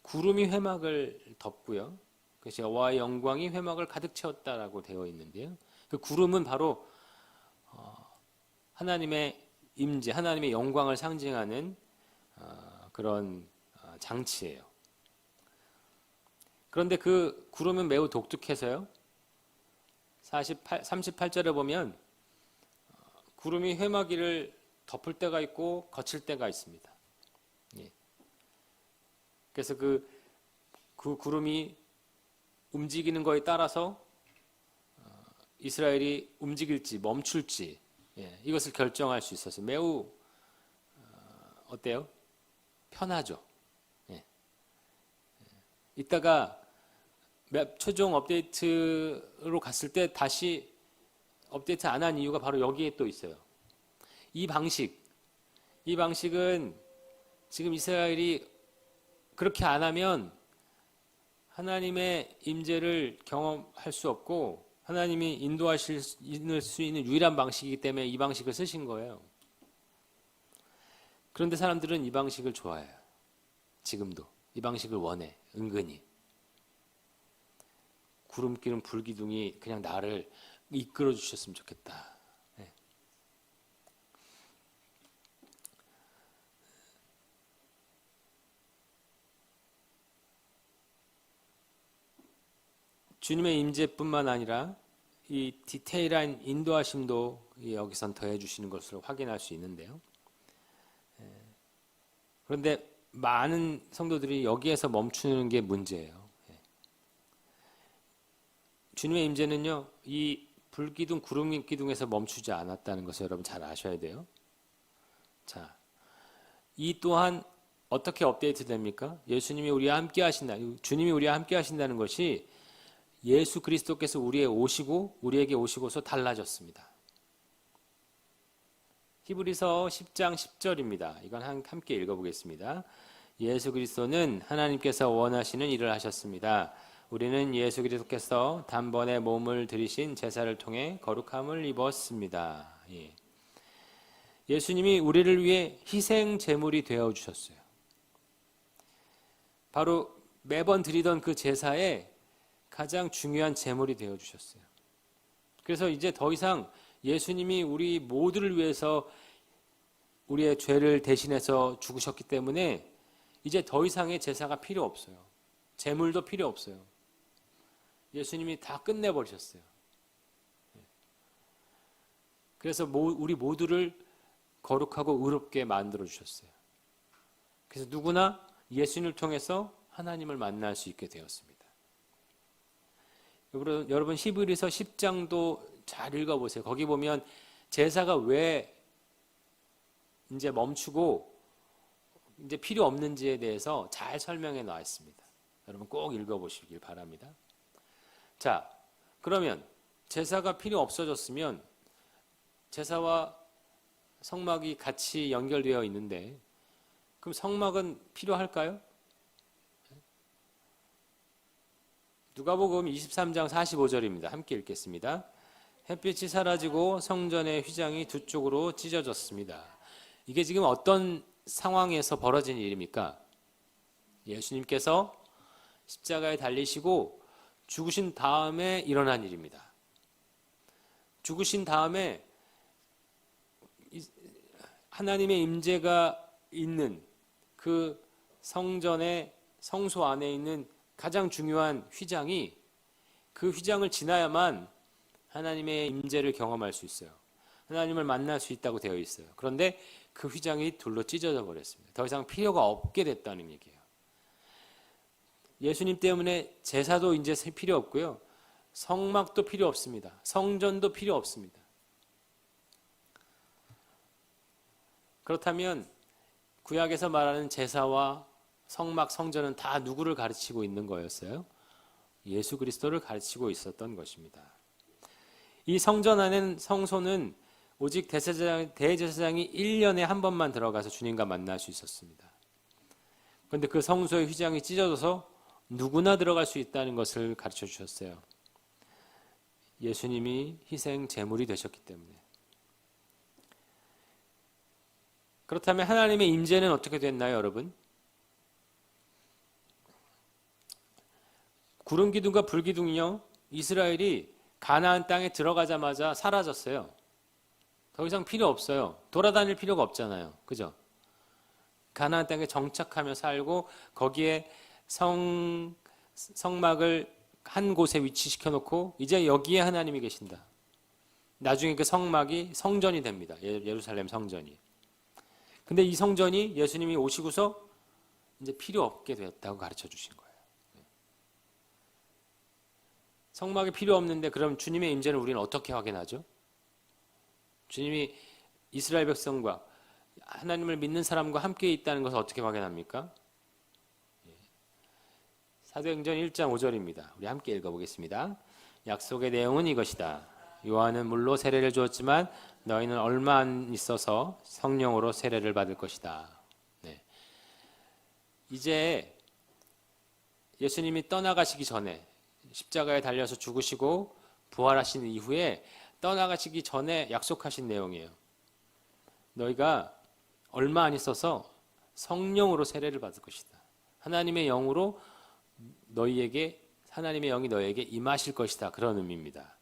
구름이 회막을 덮고요. 그래서 여호와의 영광이 회막을 가득 채웠다라고 되어 있는데요. 그 구름은 바로 하나님의 임재, 하나님의 영광을 상징하는 그런 장치예요. 그런데 그 구름은 매우 독특해서요. 38절에 보면 구름이 회막이를 덮을 때가 있고 거칠 때가 있습니다. 예. 그래서 그 구름이 움직이는 거에 따라서 이스라엘이 움직일지 멈출지 이것을 결정할 수 있어서 매우 어때요? 편하죠. 예. 이따가 최종 업데이트로 갔을 때 다시 업데이트 안 한 이유가 바로 여기에 또 있어요. 이 방식은 지금 이스라엘이 그렇게 안 하면 하나님의 임재를 경험할 수 없고 하나님이 인도하실 수 있는 유일한 방식이기 때문에 이 방식을 쓰신 거예요. 그런데 사람들은 이 방식을 좋아해요. 지금도 이 방식을 원해. 은근히. 구름기름 불기둥이 그냥 나를 이끌어 주셨으면 좋겠다. 네. 주님의 임재뿐만 아니라 이 디테일한 인도하심도 여기선 더해 주시는 것으로 확인할 수 있는데요. 그런데 많은 성도들이 여기에서 멈추는 게 문제예요. 주님의 임재는요, 이 불기둥, 구름 기둥에서 멈추지 않았다는 것을 여러분 잘 아셔야 돼요. 자, 이 또한 어떻게 업데이트 됩니까? 예수님이 우리와 함께 하신다, 주님이 우리와 함께 하신다는 것이 예수 그리스도께서 우리에게 오시고서 달라졌습니다. 히브리서 10장 10절입니다. 이건 함께 읽어보겠습니다. 예수 그리스도는 하나님께서 원하시는 일을 하셨습니다. 우리는 예수 그리스도께서 단번에 몸을 들이신 제사를 통해 거룩함을 입었습니다. 예. 예수님이 우리를 위해 희생 제물이 되어 주셨어요. 바로 매번 드리던 그 제사에 가장 중요한 제물이 되어 주셨어요. 그래서 이제 더 이상 예수님이 우리 모두를 위해서 우리의 죄를 대신해서 죽으셨기 때문에 이제 더 이상의 제사가 필요 없어요. 제물도 필요 없어요. 예수님이 다 끝내버리셨어요. 그래서 우리 모두를 거룩하고 의롭게 만들어 주셨어요. 그래서 누구나 예수님을 통해서 하나님을 만날 수 있게 되었습니다. 여러분 히브리서 10장도 잘 읽어보세요. 거기 보면 제사가 왜 이제 멈추고 이제 필요 없는지에 대해서 잘 설명해 나와 있습니다. 여러분 꼭 읽어보시길 바랍니다. 자, 그러면 제사가 필요 없어졌으면 제사와 성막이 같이 연결되어 있는데 그럼 성막은 필요할까요? 누가복음 23장 45절입니다. 함께 읽겠습니다. 햇빛이 사라지고 성전의 휘장이 두 쪽으로 찢어졌습니다. 이게 지금 어떤 상황에서 벌어진 일입니까? 예수님께서 십자가에 달리시고 죽으신 다음에 일어난 일입니다. 죽으신 다음에 하나님의 임재가 있는 그 성전의 성소 안에 있는 가장 중요한 휘장이 그 휘장을 지나야만 하나님의 임재를 경험할 수 있어요. 하나님을 만날 수 있다고 되어 있어요. 그런데 그 휘장이 둘로 찢어져 버렸습니다. 더 이상 필요가 없게 됐다는 얘기예요. 예수님 때문에 제사도 이제 필요 없고요. 성막도 필요 없습니다. 성전도 필요 없습니다. 그렇다면 구약에서 말하는 제사와 성막, 성전은 다 누구를 가르치고 있는 거였어요? 예수 그리스도를 가르치고 있었던 것입니다. 이 성전 안에 성소는 오직 대제사장이 1년에 한 번만 들어가서 주님과 만날 수 있었습니다. 그런데 그 성소의 휘장이 찢어져서 누구나 들어갈 수 있다는 것을 가르쳐 주셨어요. 예수님이 희생 제물이 되셨기 때문에. 그렇다면 하나님의 임재는 어떻게 됐나요, 여러분? 구름 기둥과 불 기둥이요, 이스라엘이 가나안 땅에 들어가자마자 사라졌어요. 더 이상 필요 없어요. 돌아다닐 필요가 없잖아요. 그죠? 가나안 땅에 정착하며 살고 거기에 성막을 한 곳에 위치시켜 놓고 이제 여기에 하나님이 계신다. 나중에 그 성막이 성전이 됩니다. 예루살렘 성전이. 근데 이 성전이 예수님이 오시고서 이제 필요 없게 되었다고 가르쳐 주신 거예요. 성막이 필요 없는데 그럼 주님의 임재를 우리는 어떻게 확인하죠? 주님이 이스라엘 백성과 하나님을 믿는 사람과 함께 있다는 것을 어떻게 확인합니까? 사도행전 1장 5절입니다. 우리 함께 읽어보겠습니다. 약속의 내용은 이것이다. 요한은 물로 세례를 주었지만 너희는 얼마 안 있어서 성령으로 세례를 받을 것이다. 네. 이제 예수님이 떠나가시기 전에 십자가에 달려서 죽으시고 부활하신 이후에 떠나가시기 전에 약속하신 내용이에요. 너희가 얼마 안 있어서 성령으로 세례를 받을 것이다. 하나님의 영으로 하나님의 영이 너희에게 임하실 것이다. 그런 의미입니다.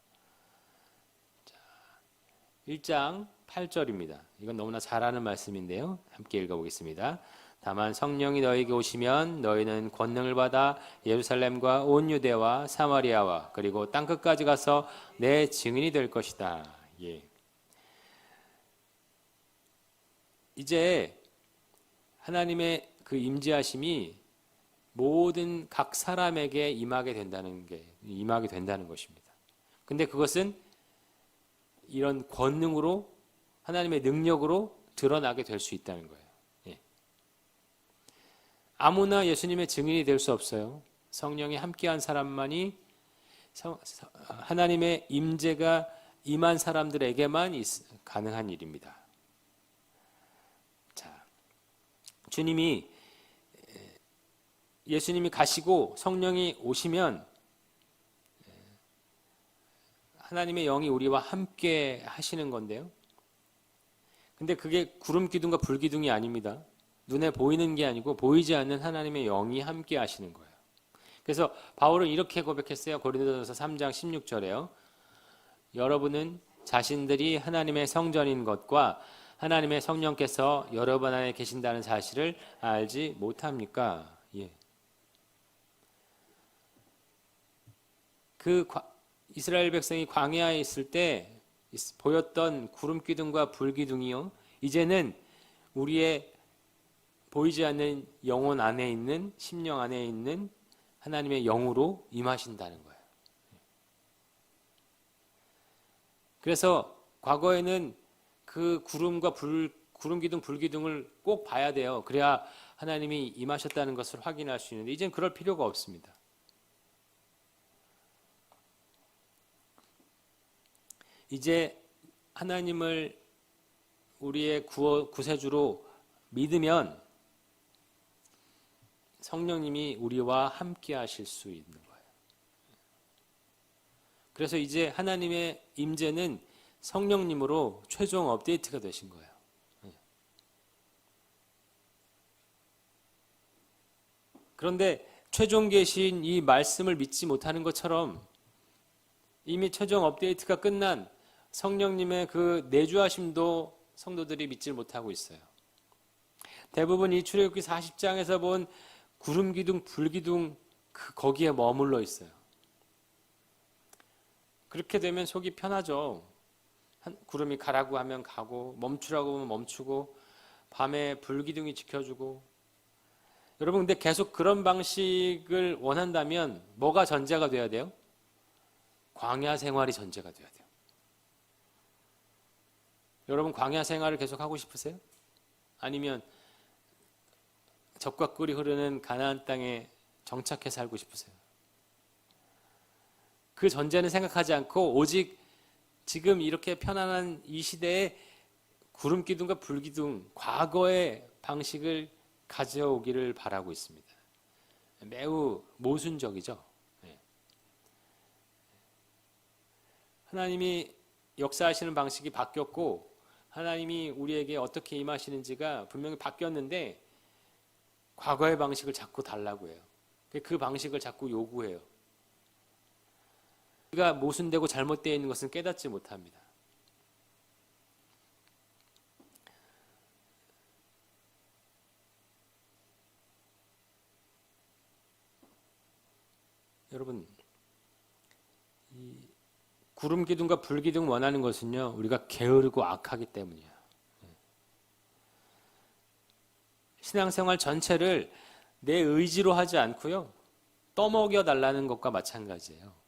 자, 1장 8절입니다. 이건 너무나 잘 아는 말씀인데요. 함께 읽어보겠습니다. 다만 성령이 너희에게 오시면 너희는 권능을 받아 예루살렘과 온 유대와 사마리아와 그리고 땅끝까지 가서 내 증인이 될 것이다. 예. 이제 하나님의 그 임재하심이 모든 각 사람에게 임하게 된다는 것입니다. 근데 그것은 이런 권능으로 하나님의 능력으로 드러나게 될 수 있다는 거예요. 예. 아무나 예수님의 증인이 될 수 없어요. 성령이 함께한 사람만이 하나님의 임재가 임한 사람들에게만 가능한 일입니다. 자, 예수님이 가시고 성령이 오시면 하나님의 영이 우리와 함께 하시는 건데요. 근데 그게 구름 기둥과 불 기둥이 아닙니다. 눈에 보이는 게 아니고 보이지 않는 하나님의 영이 함께 하시는 거예요. 그래서 바울은 이렇게 고백했어요. 고린도전서 3장 16절에요. 여러분은 자신들이 하나님의 성전인 것과 하나님의 성령께서 여러분 안에 계신다는 사실을 알지 못합니까? 예. 이스라엘 백성이 광야에 있을 때 보였던 구름 기둥과 불 기둥이요, 이제는 우리의 보이지 않는 영혼 안에 있는, 심령 안에 있는 하나님의 영으로 임하신다는 거예요. 그래서 과거에는 그 구름 기둥, 불 기둥을 꼭 봐야 돼요. 그래야 하나님이 임하셨다는 것을 확인할 수 있는데 이젠 그럴 필요가 없습니다. 이제 하나님을 우리의 구세주로 믿으면 성령님이 우리와 함께 하실 수 있는 거예요. 그래서 이제 하나님의 임재는 성령님으로 최종 업데이트가 되신 거예요. 그런데 최종 계신 이 말씀을 믿지 못하는 것처럼 이미 최종 업데이트가 끝난 성령님의 그 내주하심도 성도들이 믿지 못하고 있어요. 대부분 이 출애굽기 40장에서 본 구름 기둥, 불 기둥 거기에 머물러 있어요. 그렇게 되면 속이 편하죠. 구름이 가라고 하면 가고 멈추라고 하면 멈추고 밤에 불 기둥이 지켜주고. 여러분 근데 계속 그런 방식을 원한다면 뭐가 전제가 돼야 돼요? 광야 생활이 전제가 돼야 돼요. 여러분 광야 생활을 계속 하고 싶으세요? 아니면 적과 꿀이 흐르는 가나안 땅에 정착해 살고 싶으세요? 그 전제는 생각하지 않고 오직 지금 이렇게 편안한 이 시대에 구름 기둥과 불 기둥, 과거의 방식을 가져오기를 바라고 있습니다. 매우 모순적이죠. 하나님이 역사하시는 방식이 바뀌었고 하나님이 우리에게 어떻게 임하시는지가 분명히 바뀌었는데 과거의 방식을 자꾸 달라고 해요. 그 방식을 자꾸 요구해요. 우리가 모순되고 잘못되어 있는 것은 깨닫지 못합니다. 여러분, 이 구름 기둥과 불 기둥 원하는 것은요, 우리가 게으르고 악하기 때문이에요. 신앙생활 전체를 내 의지로 하지 않고요, 떠먹여 달라는 것과 마찬가지예요.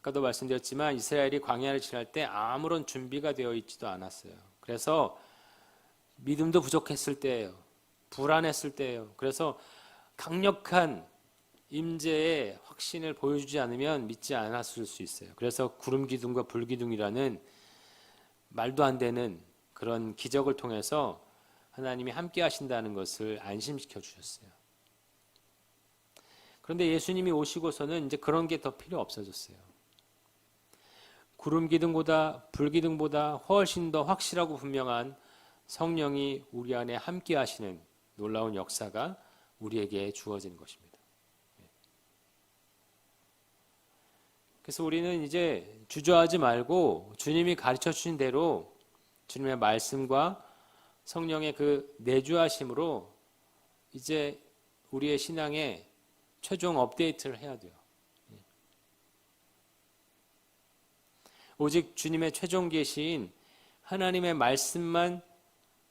아까도 말씀드렸지만 이스라엘이 광야를 지날 때 아무런 준비가 되어 있지도 않았어요. 그래서 믿음도 부족했을 때예요. 불안했을 때예요. 그래서 강력한 임재의 확신을 보여주지 않으면 믿지 않았을 수 있어요. 그래서 구름 기둥과 불 기둥이라는 말도 안 되는 그런 기적을 통해서 하나님이 함께 하신다는 것을 안심시켜 주셨어요. 그런데 예수님이 오시고서는 이제 그런 게 더 필요 없어졌어요. 구름 기둥보다 불 기둥보다 훨씬 더 확실하고 분명한 성령이 우리 안에 함께 하시는 놀라운 역사가 우리에게 주어진 것입니다. 그래서 우리는 이제 주저하지 말고 주님이 가르쳐 주신 대로 주님의 말씀과 성령의 그 내주하심으로 이제 우리의 신앙에 최종 업데이트를 해야 돼요. 오직 주님의 최종 계시인 하나님의 말씀만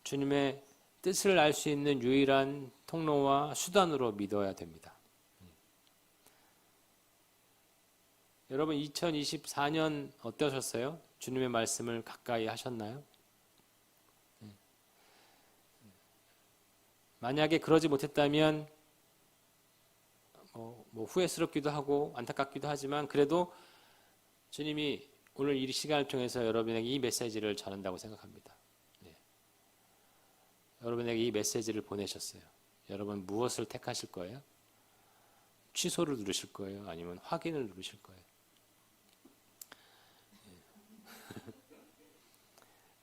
주님의 뜻을 알 수 있는 유일한 통로와 수단으로 믿어야 됩니다. 여러분 2024년 어떠셨어요? 주님의 말씀을 가까이 하셨나요? 만약에 그러지 못했다면 뭐 후회스럽기도 하고 안타깝기도 하지만 그래도 주님이 오늘 이 시간을 통해서 여러분에게 이 메시지를 전한다고 생각합니다. 여러분에게 이 메시지를 보내셨어요. 여러분 무엇을 택하실 거예요? 취소를 누르실 거예요? 아니면 확인을 누르실 거예요?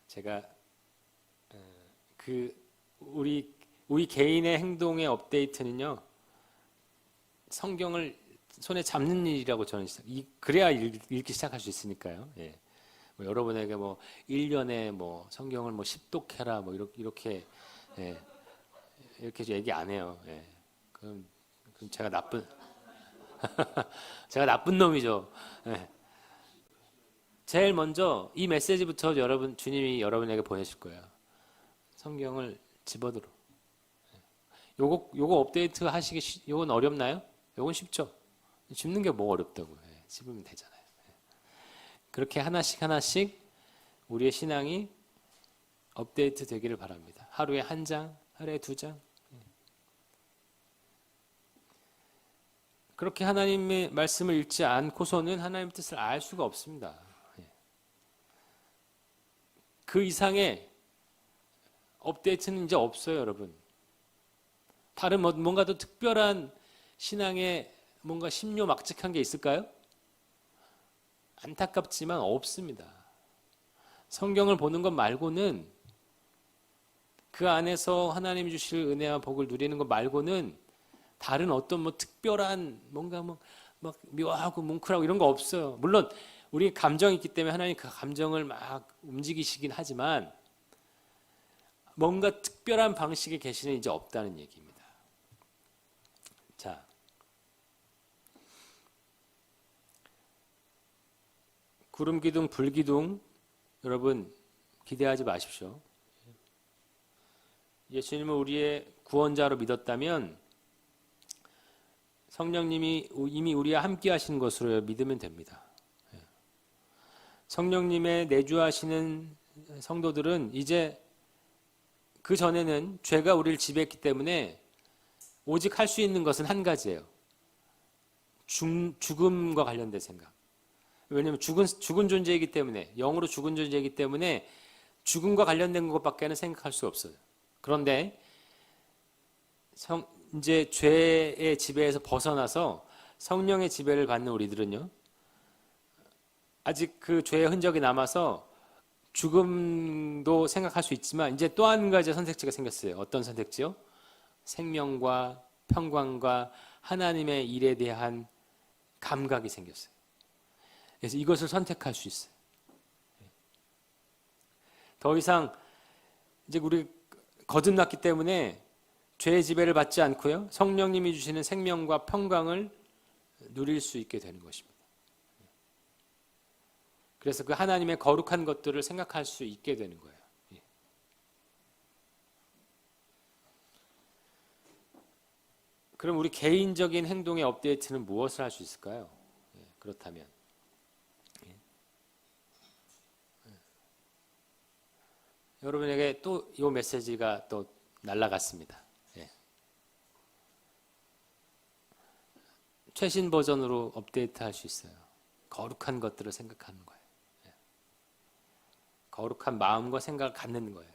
제가 우리 개인의 행동의 업데이트는요, 성경을 손에 잡는 일이라고 저는 그래야 읽기 시작할 수 있으니까요. 예. 뭐 여러분에게 뭐 1년에 뭐 성경을 뭐 10독해라 뭐 이렇게 예. 이렇게 얘기 안 해요. 예. 그럼 제가 제가 나쁜 놈이죠. 예. 제일 먼저 이 메시지부터 주님이 여러분에게 보내실 거예요. 성경을 집어들어. 요거 업데이트 요건 어렵나요? 요건 쉽죠. 집는 게 뭐 어렵다고. 집으면 되잖아요. 그렇게 하나씩 우리의 신앙이 업데이트 되기를 바랍니다. 하루에 한 장, 하루에 2장. 그렇게 하나님의 말씀을 읽지 않고서는 하나님의 뜻을 알 수가 없습니다. 그 이상의 업데이트는 이제 없어요, 여러분. 다른 뭔가 더 특별한 신앙에 뭔가 심요막직한 게 있을까요? 안타깝지만 없습니다. 성경을 보는 것 말고는 그 안에서 하나님이 주실 은혜와 복을 누리는 것 말고는 다른 어떤 뭐 특별한 뭔가 막 묘하고 뭉클하고 이런 거 없어요. 물론 우리 감정이 있기 때문에 하나님 그 감정을 막 움직이시긴 하지만 뭔가 특별한 방식의 계시는 이제 없다는 얘기입니다. 자, 구름 기둥, 불 기둥 여러분 기대하지 마십시오. 예수님을 우리의 구원자로 믿었다면 성령님이 이미 우리와 함께 하시는 것으로 믿으면 됩니다. 성령님의 내주하시는 성도들은 이제 그 전에는 죄가 우리를 지배했기 때문에 오직 할 수 있는 것은 한 가지예요. 죽음과 관련된 생각. 왜냐하면 죽은 존재이기 때문에, 영으로 죽은 존재이기 때문에 죽음과 관련된 것밖에는 생각할 수 없어요. 그런데 이제 죄의 지배에서 벗어나서 성령의 지배를 받는 우리들은요, 아직 그 죄의 흔적이 남아서 죽음도 생각할 수 있지만 이제 또 한 가지 선택지가 생겼어요. 어떤 선택지요? 생명과 평강과 하나님의 일에 대한 감각이 생겼어요. 그래서 이것을 선택할 수 있어요. 더 이상 이제 우리 거듭났기 때문에 죄의 지배를 받지 않고요, 성령님이 주시는 생명과 평강을 누릴 수 있게 되는 것입니다. 그래서 그 하나님의 거룩한 것들을 생각할 수 있게 되는 거예요. 그럼 우리 개인적인 행동의 업데이트는 무엇을 할 수 있을까요? 그렇다면 여러분에게 또 이 메시지가 또 날아갔습니다. 최신 버전으로 업데이트 할 수 있어요. 거룩한 것들을 생각하는 거예요. 거룩한 마음과 생각을 갖는 거예요.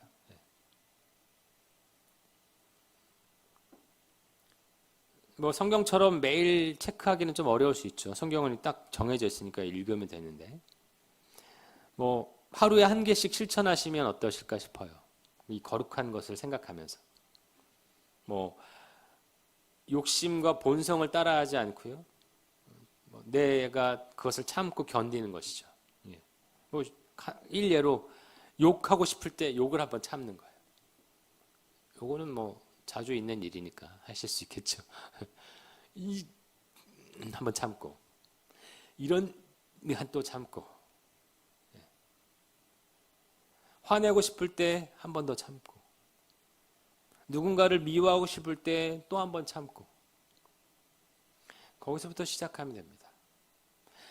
뭐 성경처럼 매일 체크하기는 좀 어려울 수 있죠. 성경은 딱 정해져 있으니까 읽으면 되는데, 뭐 하루에 한 개씩 실천하시면 어떠실까 싶어요. 이 거룩한 것을 생각하면서 뭐 욕심과 본성을 따라하지 않고요, 내가 그것을 참고 견디는 것이죠. 뭐 일례로 욕하고 싶을 때 욕을 한번 참는 거예요. 요거는 뭐 자주 있는 일이니까 하실 수 있겠죠. 한번 참고, 이런 또 참고, 화내고 싶을 때 한 번 더 참고, 누군가를 미워하고 싶을 때 또 한 번 참고, 거기서부터 시작하면 됩니다.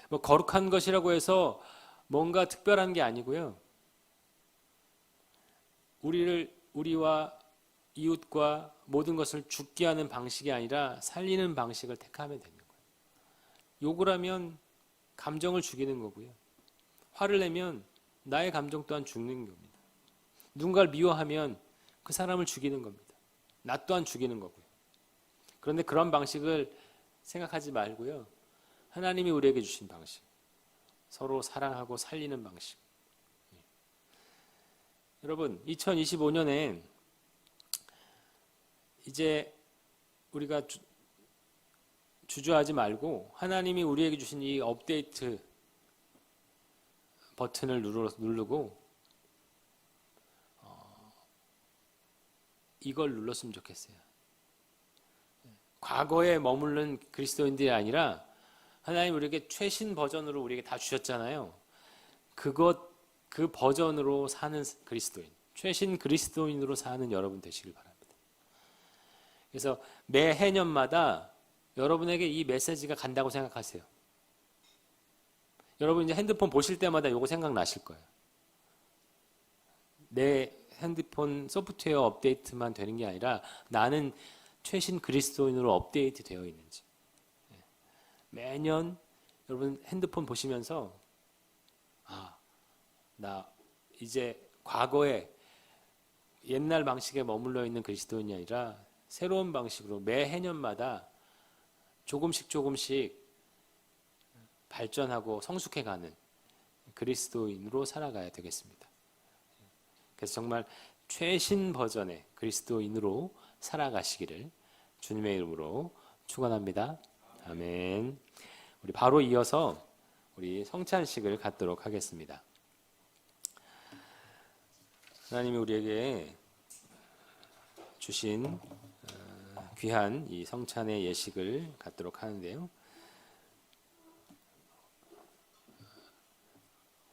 뭐 거룩한 것이라고 해서 뭔가 특별한 게 아니고요, 우리와 이웃과 모든 것을 죽게 하는 방식이 아니라 살리는 방식을 택하면 되는 거예요. 욕을 하면 감정을 죽이는 거고요, 화를 내면 나의 감정 또한 죽는 겁니다. 누군가를 미워하면 그 사람을 죽이는 겁니다. 나 또한 죽이는 거고요. 그런데 그런 방식을 생각하지 말고요, 하나님이 우리에게 주신 방식, 서로 사랑하고 살리는 방식. 여러분, 2025년에 이제 우리가 주저하지 말고 하나님이 우리에게 주신 이 업데이트 버튼을 누르고 이걸 눌렀으면 좋겠어요. 과거에 머무른 그리스도인들이 아니라 하나님 우리에게 최신 버전으로 우리에게 다 주셨잖아요. 그 버전으로 사는 그리스도인, 최신 그리스도인으로 사는 여러분 되시길 바랍니다. 그래서 매 해년마다 여러분에게 이 메시지가 간다고 생각하세요. 여러분 이제 핸드폰 보실 때마다 이거 생각나실 거예요. 내 핸드폰 소프트웨어 업데이트만 되는 게 아니라 나는 최신 그리스도인으로 업데이트 되어 있는지. 매년 여러분 핸드폰 보시면서 나 이제 과거에 옛날 방식에 머물러 있는 그리스도인이 아니라 새로운 방식으로 매 해년마다 조금씩 발전하고 성숙해가는 그리스도인으로 살아가야 되겠습니다. 그래서 정말 최신 버전의 그리스도인으로 살아가시기를 주님의 이름으로 축원합니다. 아멘. 우리 바로 이어서 우리 성찬식을 갖도록 하겠습니다. 하나님이 우리에게 주신 귀한 이 성찬의 예식을 갖도록 하는데요,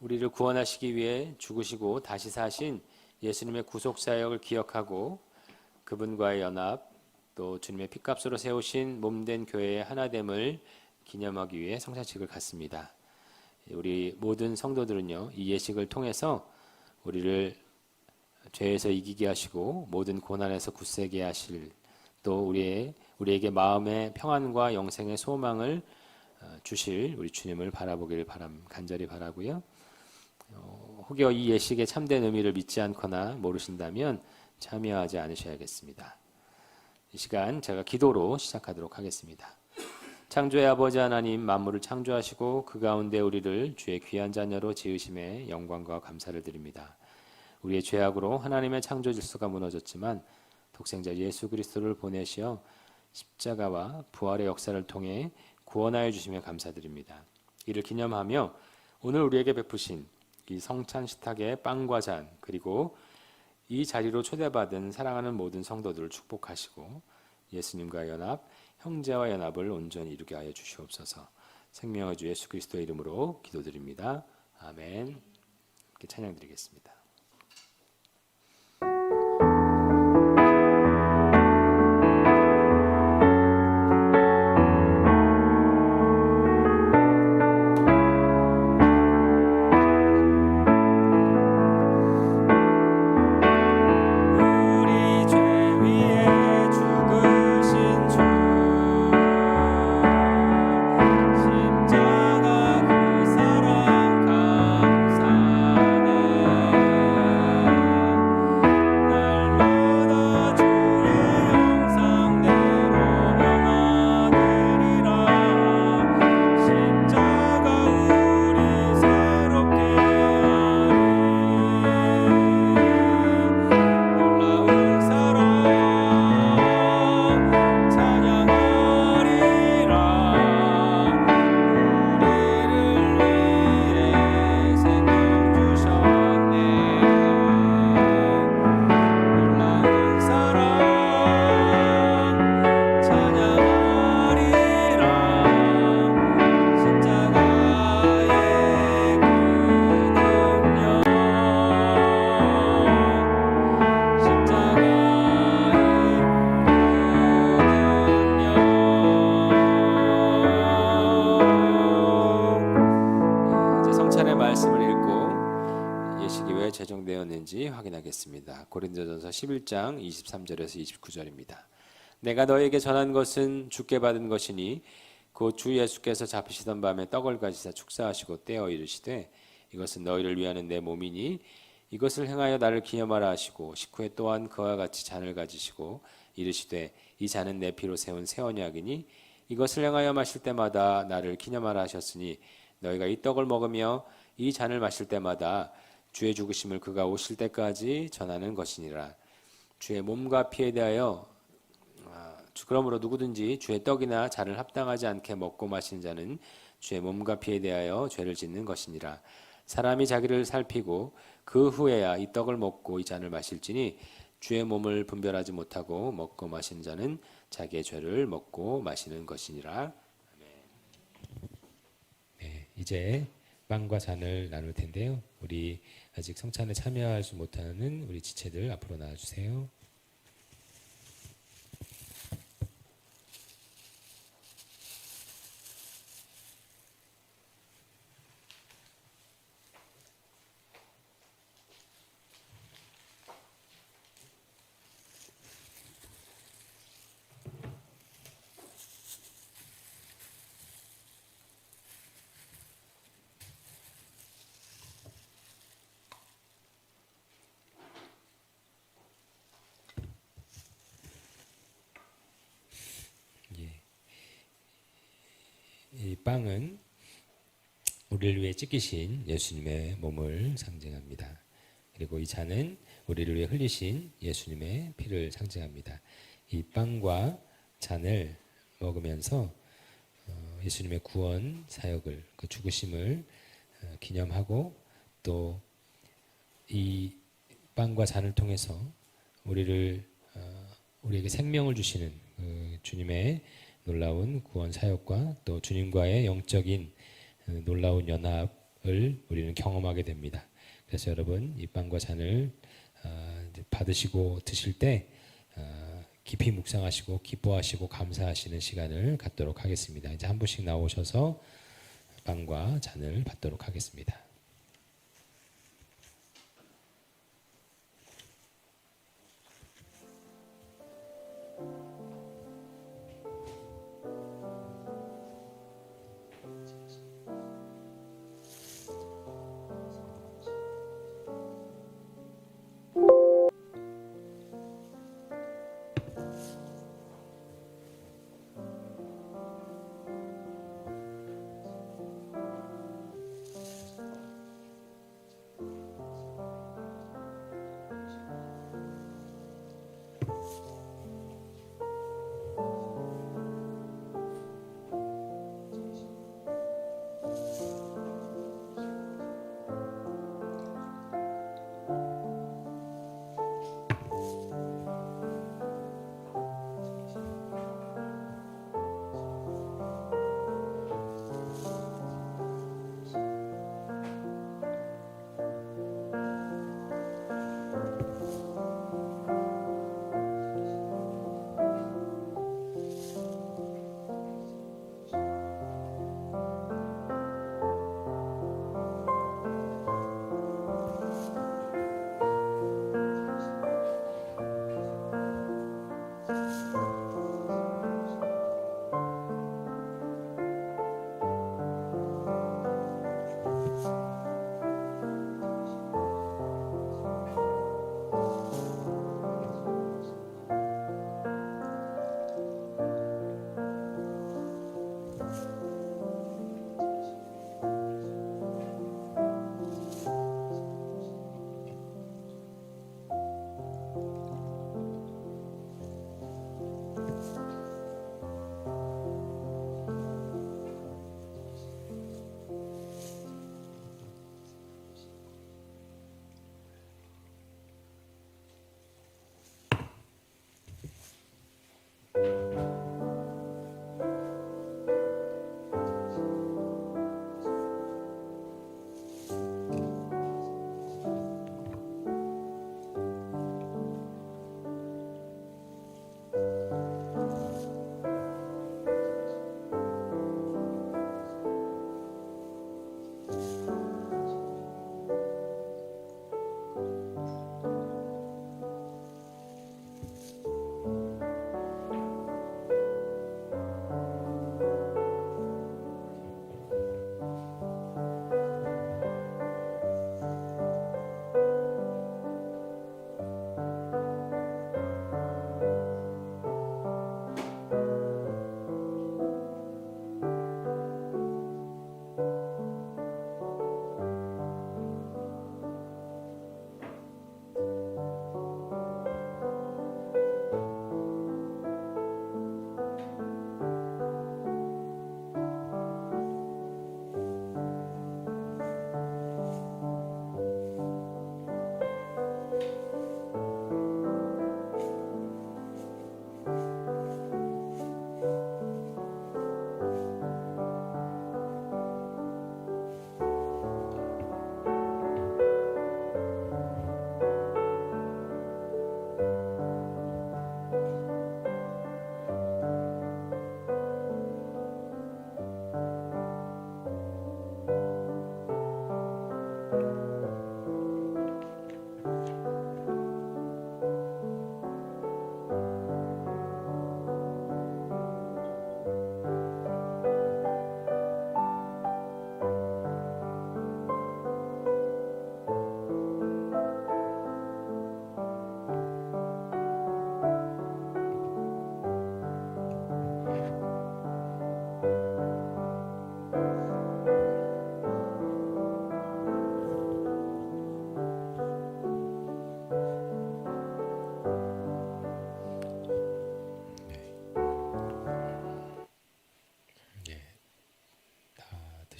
우리를 구원하시기 위해 죽으시고 다시 사신 예수님의 구속사역을 기억하고 그분과의 연합, 또 주님의 피값으로 세우신 몸된 교회의 하나됨을 기념하기 위해 성찬식을 갖습니다. 우리 모든 성도들은요, 이 예식을 통해서 우리를 죄에서 이기게 하시고 모든 고난에서 굳세게 하실, 또 우리에게 마음의 평안과 영생의 소망을 주실 우리 주님을 바라보길 간절히 바라고요. 혹여 이 예식의 참된 의미를 믿지 않거나 모르신다면 참여하지 않으셔야겠습니다. 이 시간 제가 기도로 시작하도록 하겠습니다. 창조의 아버지 하나님, 만물을 창조하시고 그 가운데 우리를 주의 귀한 자녀로 지으심에 영광과 감사를 드립니다. 우리의 죄악으로 하나님의 창조 질서가 무너졌지만 독생자 예수 그리스도를 보내시어 십자가와 부활의 역사를 통해 구원하여 주심에 감사드립니다. 이를 기념하며 오늘 우리에게 베푸신 이 성찬 식탁의 빵과 잔, 그리고 이 자리로 초대받은 사랑하는 모든 성도들을 축복하시고 예수님과 연합, 형제와 연합을 온전히 이루게 하여 주시옵소서. 생명의 주 예수 그리스도의 이름으로 기도드립니다. 아멘. 함께 찬양드리겠습니다. 제정되었는지 확인하겠습니다. 고린도전서 11장 23절에서 29절입니다. 내가 너에게 전한 것은 주께 받은 것이니 곧 주 예수께서 잡히시던 밤에 떡을 가지사 축사하시고 떼어 이르시되 이것은 너희를 위하는 내 몸이니 이것을 행하여 나를 기념하라 하시고 식후에 또한 그와 같이 잔을 가지시고 이르시되 이 잔은 내 피로 세운 새 언약이니 이것을 행하여 마실 때마다 나를 기념하라 하셨으니 너희가 이 떡을 먹으며 이 잔을 마실 때마다 주의 죽으심을 그가 오실 때까지 전하는 것이니라. 주의 몸과 피에 대하여 그러므로 누구든지 주의 떡이나 잔을 합당하지 않게 먹고 마시는 자는 주의 몸과 피에 대하여 죄를 짓는 것이니라. 사람이 자기를 살피고 그 후에야 이 떡을 먹고 이 잔을 마실지니 주의 몸을 분별하지 못하고 먹고 마시는 자는 자기의 죄를 먹고 마시는 것이니라. 네, 이제 빵과 잔을 나눌 텐데요. 우리 아직 성찬에 참여하지 못하는 우리 지체들 앞으로 나와주세요. 이 빵은 우리를 위해 찢기신 예수님의 몸을 상징합니다. 그리고 이 잔은 우리를 위해 흘리신 예수님의 피를 상징합니다. 이 빵과 잔을 먹으면서 예수님의 구원 사역을, 그 죽으심을 기념하고 또 이 빵과 잔을 통해서 우리에게 생명을 주시는 그 주님의 놀라운 구원 사역과 또 주님과의 영적인 놀라운 연합을 우리는 경험하게 됩니다. 그래서 여러분 이 빵과 잔을 받으시고 드실 때 깊이 묵상하시고 기뻐하시고 감사하시는 시간을 갖도록 하겠습니다. 이제 한 분씩 나오셔서 빵과 잔을 받도록 하겠습니다.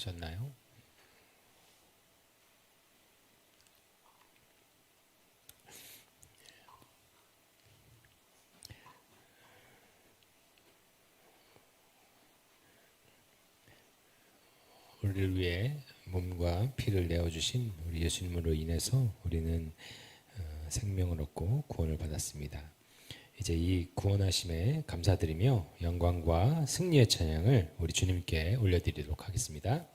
하셨나요? 우리를 위해 몸과 피를 내어주신 우리 예수님으로 인해서 우리는 생명을 얻고 구원을 받았습니다. 이제 이 구원하심에 감사드리며 영광과 승리의 찬양을 우리 주님께 올려드리도록 하겠습니다.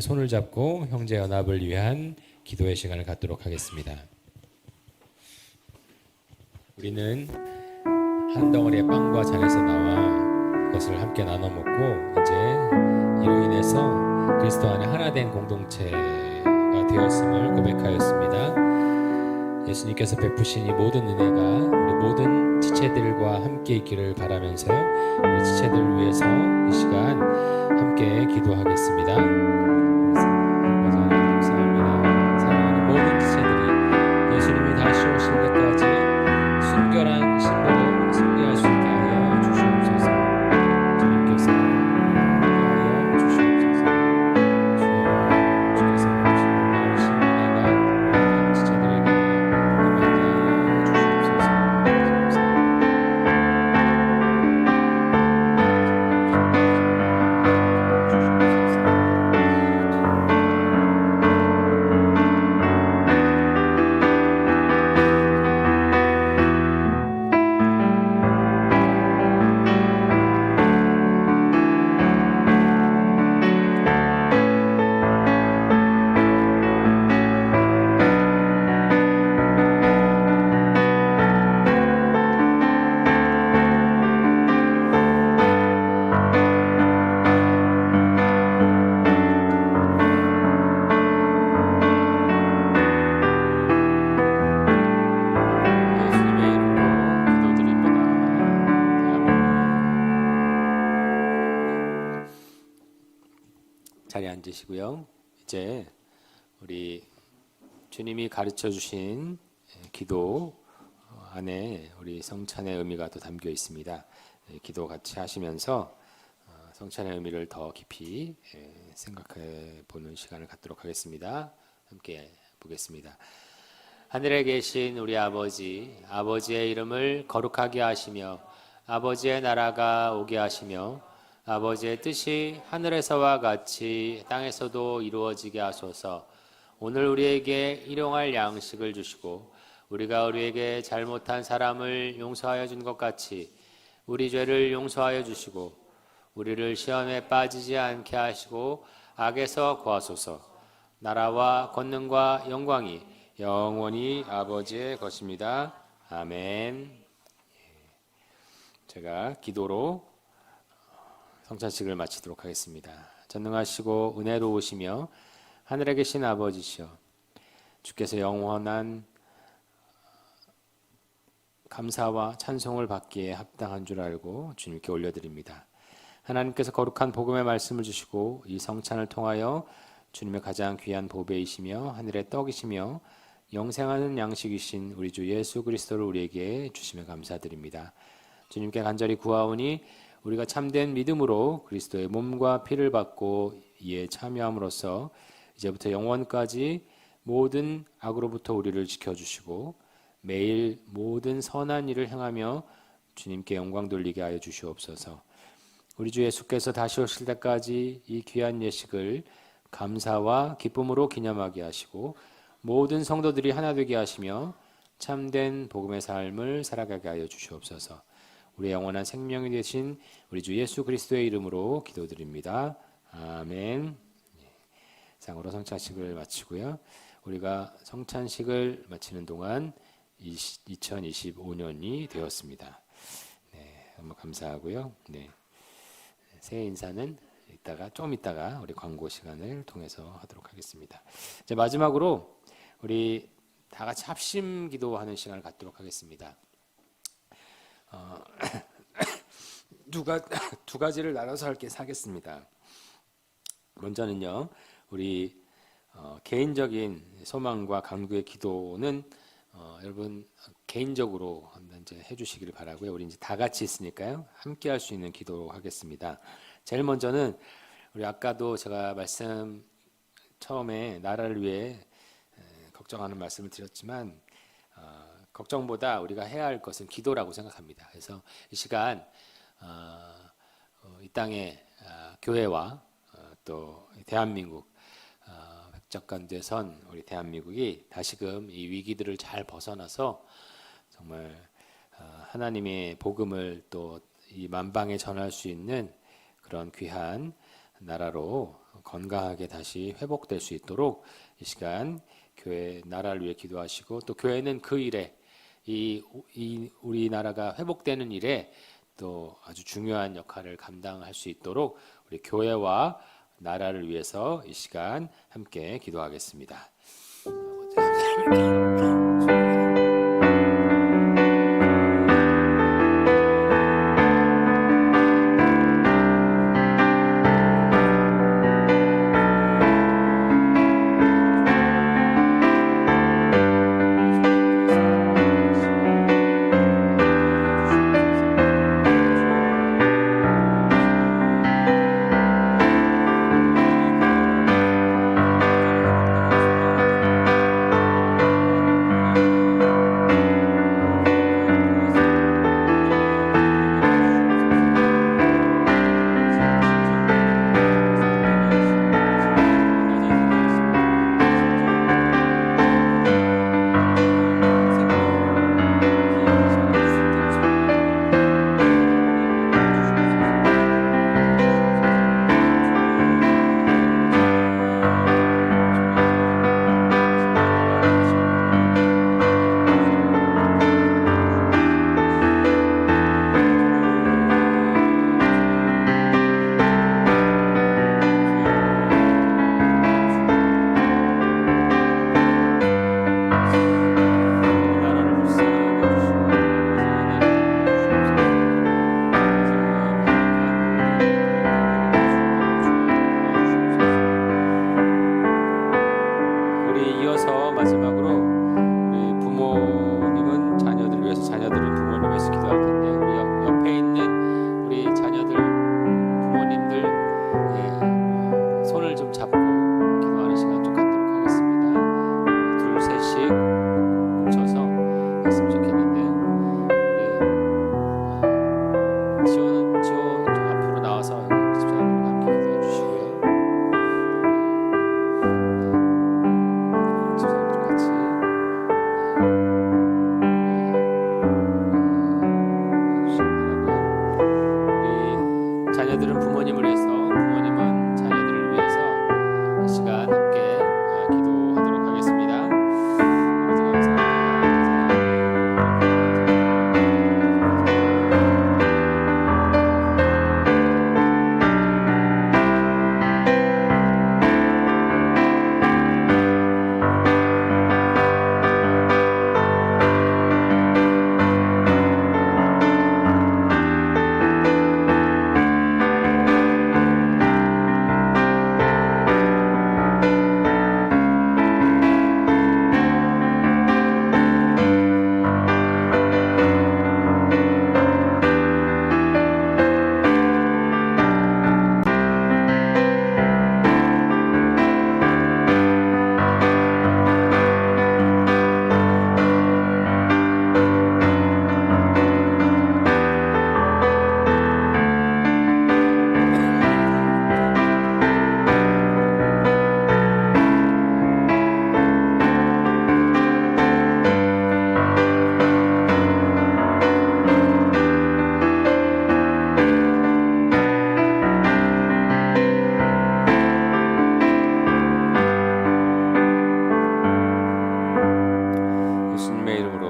손을 잡고 형제 연합을 위한 기도의 시간을 갖도록 하겠습니다. 우리는 한 덩어리의 빵과 잔에서 나와 그것을 함께 나눠 먹고 이제 이로 인해서 그리스도 안에 하나 된 공동체가 되었음을 고백하였습니다. 예수님께서 베푸신 이 모든 은혜가 우리 모든 지체들과 함께 있기를 바라면서요, 우리 지체들을 위해서 이 시간 함께 기도하겠습니다. 감사합니다. 사랑하는 모든 지체들이 예수님이 다시 오실 때까지 순결한 신부로 승리할 수 있게 하여 주시옵소서. 주님께서 하여 주시옵소서. 주께서 놀라우신 은혜가 모든 지체들에게 임하게 하여 주시옵소서. 자리에 앉으시고요. 이제 우리 주님이 가르쳐 주신 기도 안에 우리 성찬의 의미가 또 담겨 있습니다. 기도 같이 하시면서 성찬의 의미를 더 깊이 생각해 보는 시간을 갖도록 하겠습니다. 함께 보겠습니다. 하늘에 계신 우리 아버지, 아버지의 이름을 거룩하게 하시며 아버지의 나라가 오게 하시며 아버지의 뜻이 하늘에서와 같이 땅에서도 이루어지게 하소서. 오늘 우리에게 일용할 양식을 주시고 우리가 우리에게 잘못한 사람을 용서하여 준 것 같이 우리 죄를 용서하여 주시고 우리를 시험에 빠지지 않게 하시고 악에서 구하소서. 나라와 권능과 영광이 영원히 아버지의 것입니다. 아멘. 제가 기도로 성찬식을 마치도록 하겠습니다. 전능하시고 은혜로우시며 하늘에 계신 아버지시여, 주께서 영원한 감사와 찬송을 받기에 합당한 줄 알고 주님께 올려드립니다. 하나님께서 거룩한 복음의 말씀을 주시고 이 성찬을 통하여 주님의 가장 귀한 보배이시며 하늘의 떡이시며 영생하는 양식이신 우리 주 예수 그리스도를 우리에게 주심에 감사드립니다. 주님께 간절히 구하오니 우리가 참된 믿음으로 그리스도의 몸과 피를 받고 이에 참여함으로써 이제부터 영원까지 모든 악으로부터 우리를 지켜주시고 매일 모든 선한 일을 행하며 주님께 영광 돌리게 하여 주시옵소서. 우리 주 예수께서 다시 오실 때까지 이 귀한 예식을 감사와 기쁨으로 기념하게 하시고 모든 성도들이 하나 되게 하시며 참된 복음의 삶을 살아가게 하여 주시옵소서. 우리의 영원한 생명이 되신 우리 주 예수 그리스도의 이름으로 기도드립니다. 아멘. 이상으로 성찬식을 마치고요. 우리가 성찬식을 마치는 동안 2025년이 되었습니다. 네, 너무 감사하고요. 네, 새해 인사는 좀 이따가 우리 광고 시간을 통해서 하도록 하겠습니다. 이제 마지막으로 우리 다 같이 합심 기도하는 시간을 갖도록 하겠습니다. 두 가지를 나눠서 하겠습니다. 먼저는요, 우리 개인적인 소망과 간구의 기도는 여러분 개인적으로 이제 해주시기를 바라고요. 우리 이제 다 같이 있으니까요, 함께 할 수 있는 기도하겠습니다. 제일 먼저는 우리 아까도 제가 말씀 처음에 나라를 위해 걱정하는 말씀을 드렸지만 걱정보다 우리가 해야 할 것은 기도라고 생각합니다. 그래서 이 시간 이 땅의 교회와 또 대한민국 백작간대선 우리 대한민국이 다시금 이 위기들을 잘 벗어나서 정말 하나님의 복음을 또 이 만방에 전할 수 있는 그런 귀한 나라로 건강하게 다시 회복될 수 있도록 이 시간 교회 나라를 위해 기도하시고, 또 교회는 그 일에 이 우리나라가 회복되는 일에 또 아주 중요한 역할을 감당할 수 있도록 우리 교회와 나라를 위해서 이 시간 함께 기도하겠습니다.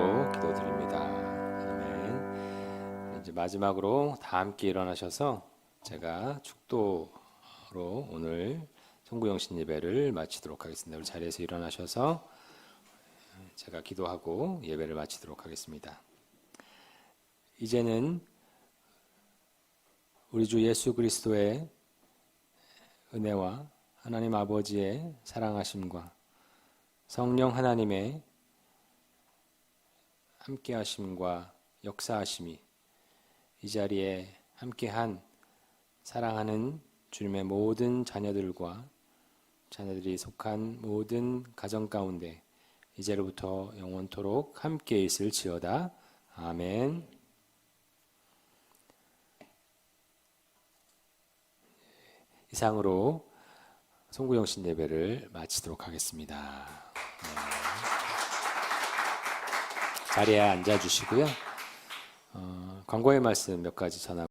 이름으로 기도드립니다. 아멘. 이제 마지막으로 다 함께 일어나셔서 제가 축도로 오늘 송구영신 예배를 마치도록 하겠습니다. 우리 자리에서 일어나셔서 제가 기도하고 예배를 마치도록 하겠습니다. 이제는 우리 주 예수 그리스도의 은혜와 하나님 아버지의 사랑하심과 성령 하나님의 함께하심과 역사하심이 이 자리에 함께한 사랑하는 주님의 모든 자녀들과 자녀들이 속한 모든 가정 가운데 이제로부터 영원토록 함께 있을지어다. 아멘. 이상으로 송구영신 예배를 마치도록 하겠습니다. 자리에 앉아주시고요. 광고의 말씀 몇 가지 전하고